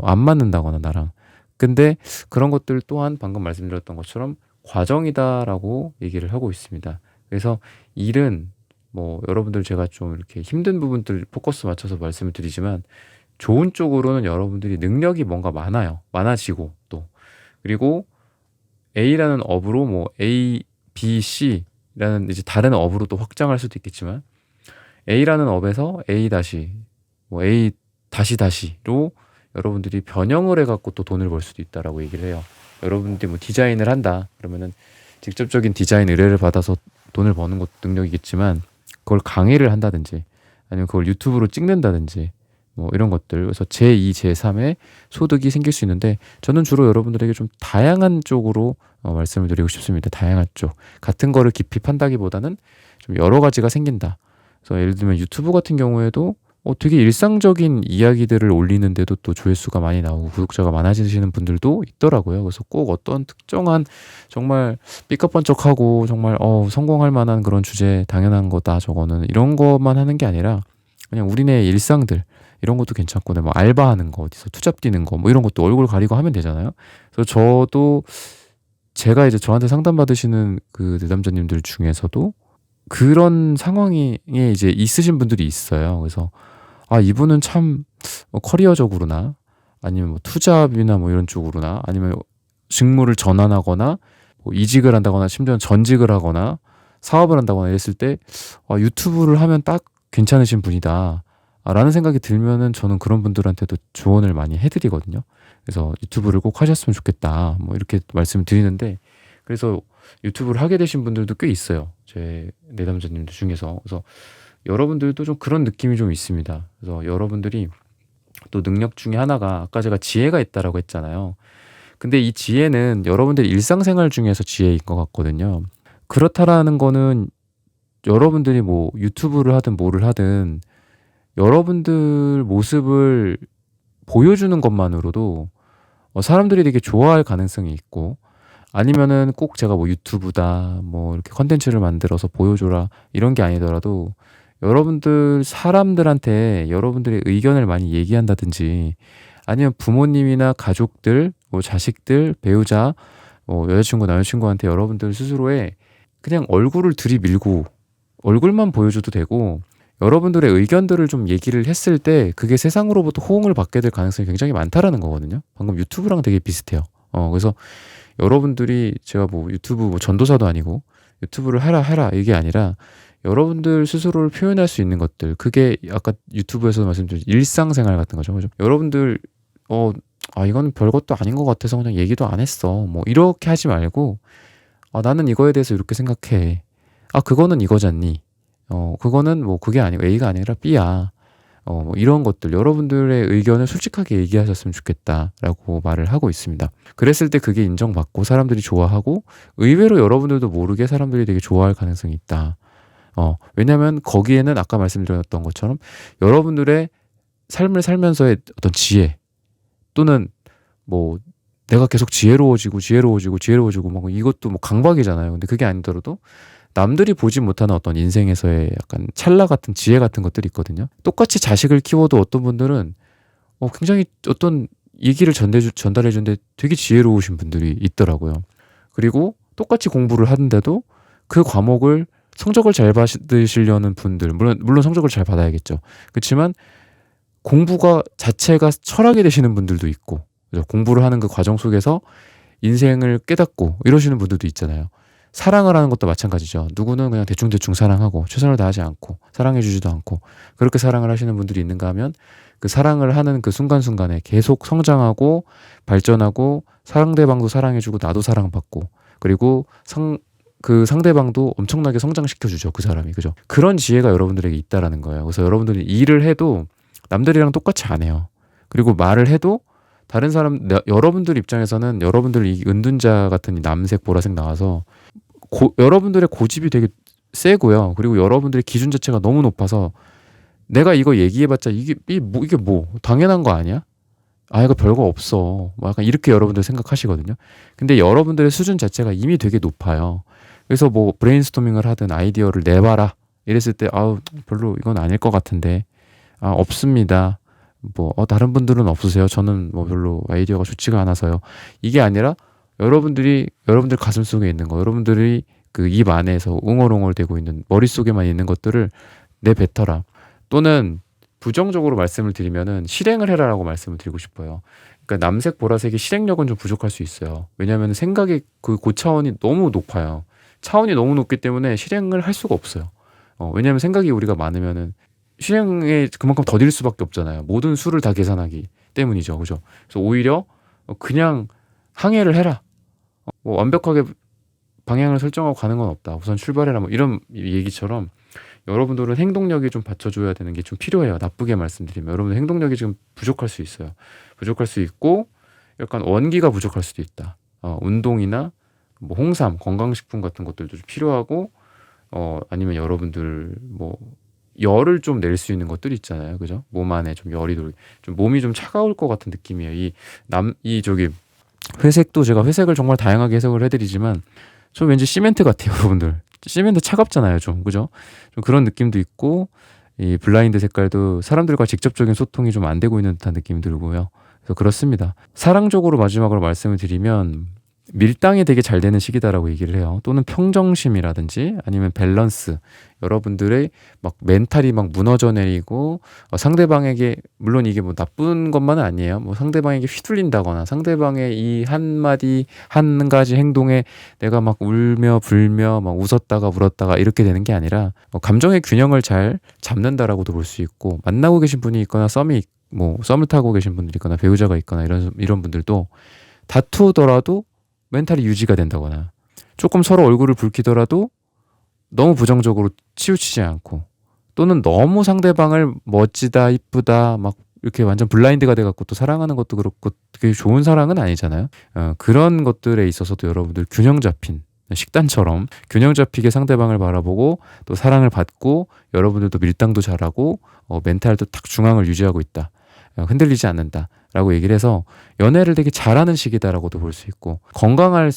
S1: 안 맞는다거나 나랑. 근데 그런 것들 또한 방금 말씀드렸던 것처럼 과정이다라고 얘기를 하고 있습니다. 그래서 일은 뭐 여러분들 제가 좀 이렇게 힘든 부분들 포커스 맞춰서 말씀을 드리지만 좋은 쪽으로는 여러분들이 능력이 뭔가 많아지고 또 그리고 A라는 업으로 뭐 A, B, C라는 이제 다른 업으로 또 확장할 수도 있겠지만 A라는 업에서 A 다시 뭐 A 다시로 여러분들이 변형을 해갖고 또 돈을 벌 수도 있다라고 얘기를 해요. 여러분들이 뭐 디자인을 한다 그러면은 직접적인 디자인 의뢰를 받아서 돈을 버는 것도 능력이겠지만 그걸 강의를 한다든지 아니면 그걸 유튜브로 찍는다든지 뭐 이런 것들 그래서 제2, 제3의 소득이 생길 수 있는데 저는 주로 여러분들에게 좀 다양한 쪽으로 말씀을 드리고 싶습니다. 다양한 쪽 같은 거를 깊이 판다기보다는 좀 여러 가지가 생긴다. 그래서 예를 들면 유튜브 같은 경우에도 되게 일상적인 이야기들을 올리는데도 또 조회수가 많이 나오고 구독자가 많아지시는 분들도 있더라고요. 그래서 꼭 어떤 특정한 정말 삐까뻔쩍하고 정말 성공할 만한 그런 주제 당연한 거다 저거는 이런 것만 하는 게 아니라 그냥 우리네 일상들 이런 것도 괜찮고 뭐 알바하는 거 어디서 투잡 뛰는 거 뭐 이런 것도 얼굴 가리고 하면 되잖아요. 그래서 저도 제가 이제 저한테 상담 받으시는 그 내담자님들 중에서도 그런 상황에 이제 있으신 분들이 있어요. 그래서 이분은 참 커리어적으로나 아니면 뭐 투잡이나 뭐 이런 쪽으로나 아니면 직무를 전환하거나 뭐 이직을 한다거나 심지어 전직을 하거나 사업을 한다거나 이랬을 때 유튜브를 하면 딱 괜찮으신 분이다 라는 생각이 들면은 저는 그런 분들한테도 조언을 많이 해드리거든요. 그래서 유튜브를 꼭 하셨으면 좋겠다 뭐 이렇게 말씀을 드리는데 그래서 유튜브를 하게 되신 분들도 꽤 있어요. 제 내담자님들 중에서. 그래서 여러분들도 좀 그런 느낌이 좀 있습니다. 그래서 여러분들이 또 능력 중에 하나가 아까 제가 지혜가 있다라고 했잖아요. 근데 이 지혜는 여러분들 일상생활 중에서 지혜인 것 같거든요. 그렇다라는 거는 여러분들이 뭐 유튜브를 하든 뭐를 하든 여러분들 모습을 보여주는 것만으로도 사람들이 되게 좋아할 가능성이 있고 아니면은 꼭 제가 뭐 유튜브다 뭐 이렇게 컨텐츠를 만들어서 보여줘라 이런 게 아니더라도 여러분들 사람들한테 여러분들의 의견을 많이 얘기한다든지 아니면 부모님이나 가족들 뭐 자식들 배우자 뭐 여자친구 남자친구한테 여러분들 스스로의 그냥 얼굴을 들이밀고 얼굴만 보여줘도 되고 여러분들의 의견들을 좀 얘기를 했을 때 그게 세상으로부터 호응을 받게 될 가능성이 굉장히 많다라는 거거든요. 방금 유튜브랑 되게 비슷해요. 그래서 여러분들이 제가 뭐 유튜브 뭐 전도사도 아니고 유튜브를 해라 이게 아니라 여러분들 스스로를 표현할 수 있는 것들 그게 아까 유튜브에서 말씀드린 일상생활 같은 거죠. 그죠? 여러분들 이거는 별것도 아닌 것 같아서 그냥 얘기도 안 했어. 뭐 이렇게 하지 말고 나는 이거에 대해서 이렇게 생각해. 그거는 이거잖니. 그거는 뭐 그게 아니고 A가 아니라 B야. 뭐 이런 것들 여러분들의 의견을 솔직하게 얘기하셨으면 좋겠다라고 말을 하고 있습니다. 그랬을 때 그게 인정받고 사람들이 좋아하고 의외로 여러분들도 모르게 사람들이 되게 좋아할 가능성이 있다. 왜냐하면 거기에는 아까 말씀드렸던 것처럼 여러분들의 삶을 살면서의 어떤 지혜 또는 뭐 내가 계속 지혜로워지고 막 이것도 뭐 강박이잖아요. 근데 그게 아니더라도 남들이 보지 못하는 어떤 인생에서의 약간 찰나 같은 지혜 같은 것들이 있거든요. 똑같이 자식을 키워도 어떤 분들은 굉장히 어떤 얘기를 전달해 주는데 되게 지혜로우신 분들이 있더라고요. 그리고 똑같이 공부를 하는데도 그 과목을 성적을 잘 받으시려는 분들, 물론 성적을 잘 받아야겠죠. 그렇지만 공부가 자체가 철학이 되시는 분들도 있고, 그죠? 공부를 하는 그 과정 속에서 인생을 깨닫고 이러시는 분들도 있잖아요. 사랑을 하는 것도 마찬가지죠. 누구는 그냥 대충 사랑하고 최선을 다하지 않고 사랑해주지도 않고 그렇게 사랑을 하시는 분들이 있는가 하면 그 사랑을 하는 그 순간순간에 계속 성장하고 발전하고 상대방도 사랑해주고 나도 사랑받고 그리고 그 상대방도 엄청나게 성장시켜주죠. 그 사람이. 그죠? 그런 지혜가 여러분들에게 있다라는 거예요. 그래서 여러분들이 일을 해도 남들이랑 똑같이 안 해요. 그리고 말을 해도 다른 여러분들 입장에서는 여러분들 이 은둔자 같은 이 남색, 보라색 나와서 여러분들의 고집이 되게 세고요. 그리고 여러분들의 기준 자체가 너무 높아서 내가 이거 얘기해봤자 이게 뭐 당연한 거 아니야? 이거 별거 없어. 뭐 약간 이렇게 여러분들 생각하시거든요. 근데 여러분들의 수준 자체가 이미 되게 높아요. 그래서 뭐 브레인스토밍을 하든 아이디어를 내봐라 이랬을 때 별로 이건 아닐 것 같은데 없습니다. 뭐 다른 분들은 없으세요? 저는 뭐 별로 아이디어가 좋지가 않아서요. 이게 아니라 여러분들 가슴 속에 있는 거, 여러분들이 그 입 안에서 웅얼웅얼 대고 있는 머릿속에만 있는 것들을 내뱉어라. 또는 부정적으로 말씀을 드리면은 실행을 해라라고 말씀을 드리고 싶어요. 그러니까 남색, 보라색의 실행력은 좀 부족할 수 있어요. 왜냐하면 생각의 그 고차원이 너무 높아요. 차원이 너무 높기 때문에 실행을 할 수가 없어요. 왜냐하면 생각이 우리가 많으면은 실행에 그만큼 더딜 수밖에 없잖아요. 모든 수를 다 계산하기 때문이죠. 그죠? 그래서 오히려 그냥 항해를 해라. 뭐 완벽하게 방향을 설정하고 가는 건 없다. 우선 출발해라. 뭐 이런 얘기처럼 여러분들은 행동력이 좀 받쳐줘야 되는 게 좀 필요해요. 나쁘게 말씀드리면 여러분들 행동력이 지금 부족할 수 있어요. 부족할 수 있고 약간 원기가 부족할 수도 있다. 운동이나 뭐 홍삼, 건강식품 같은 것들도 좀 필요하고 아니면 여러분들 뭐 열을 좀 낼 수 있는 것들 있잖아요. 그죠? 몸 안에 좀 열이 좀 몸이 좀 차가울 것 같은 느낌이에요. 회색도 제가 회색을 정말 다양하게 해석을 해드리지만 좀 왠지 시멘트 같아요, 여러분들. 시멘트 차갑잖아요, 좀. 그죠? 좀 그런 느낌도 있고 이 블라인드 색깔도 사람들과 직접적인 소통이 좀 안 되고 있는 듯한 느낌이 들고요. 그래서 그렇습니다. 사랑적으로 마지막으로 말씀을 드리면 밀당이 되게 잘 되는 시기다라고 얘기를 해요. 또는 평정심이라든지 아니면 밸런스, 여러분들의 막 멘탈이 막 무너져 내리고 상대방에게, 물론 이게 뭐 나쁜 것만은 아니에요. 뭐 상대방에게 휘둘린다거나 상대방의 이 한마디 한 가지 행동에 내가 막 울며 불며 막 웃었다가 울었다가 이렇게 되는 게 아니라 감정의 균형을 잘 잡는다라고도 볼 수 있고, 만나고 계신 분이 있거나 썸을 타고 계신 분들이 있거나 배우자가 있거나 이런 분들도 다투더라도 멘탈이 유지가 된다거나 조금 서로 얼굴을 붉히더라도 너무 부정적으로 치우치지 않고, 또는 너무 상대방을 멋지다 이쁘다 막 이렇게 완전 블라인드가 돼갖고 또 사랑하는 것도 그렇고 되게 좋은 사랑은 아니잖아요. 그런 것들에 있어서도 여러분들 균형 잡힌 식단처럼 균형 잡히게 상대방을 바라보고 또 사랑을 받고 여러분들도 밀당도 잘하고 멘탈도 딱 중앙을 유지하고 있다. 흔들리지 않는다 라고 얘기를 해서 연애를 되게 잘하는 시기다라고도 볼 수 있고, 건강한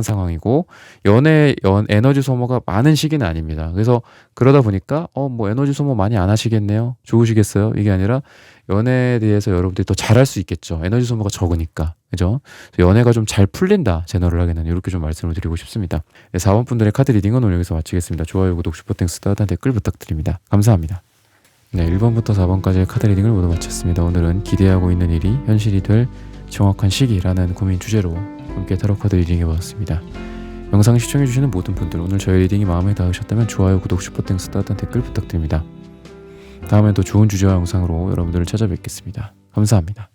S1: 상황이고 에너지 소모가 많은 시기는 아닙니다. 그래서 그러다 보니까 뭐 에너지 소모 많이 안 하시겠네요, 좋으시겠어요, 이게 아니라 연애에 대해서 여러분들이 더 잘할 수 있겠죠. 에너지 소모가 적으니까. 그죠? 연애가 좀 잘 풀린다, 제너럴하게는. 이렇게 좀 말씀을 드리고 싶습니다. 4번 분들의 카드 리딩은 오늘 여기서 마치겠습니다. 좋아요, 구독, 슈퍼땡스, 따뜻한 댓글 부탁드립니다. 감사합니다. 네, 1번부터 4번까지의 카드 리딩을 모두 마쳤습니다. 오늘은 기대하고 있는 일이 현실이 될 정확한 시기라는 고민 주제로 함께 타로 카드 리딩 해보았습니다. 영상 시청해주시는 모든 분들, 오늘 저의 리딩이 마음에 닿으셨다면 좋아요, 구독, 슈퍼땡스, 따뜻한 댓글 부탁드립니다. 다음엔 또 좋은 주제와 영상으로 여러분들을 찾아뵙겠습니다. 감사합니다.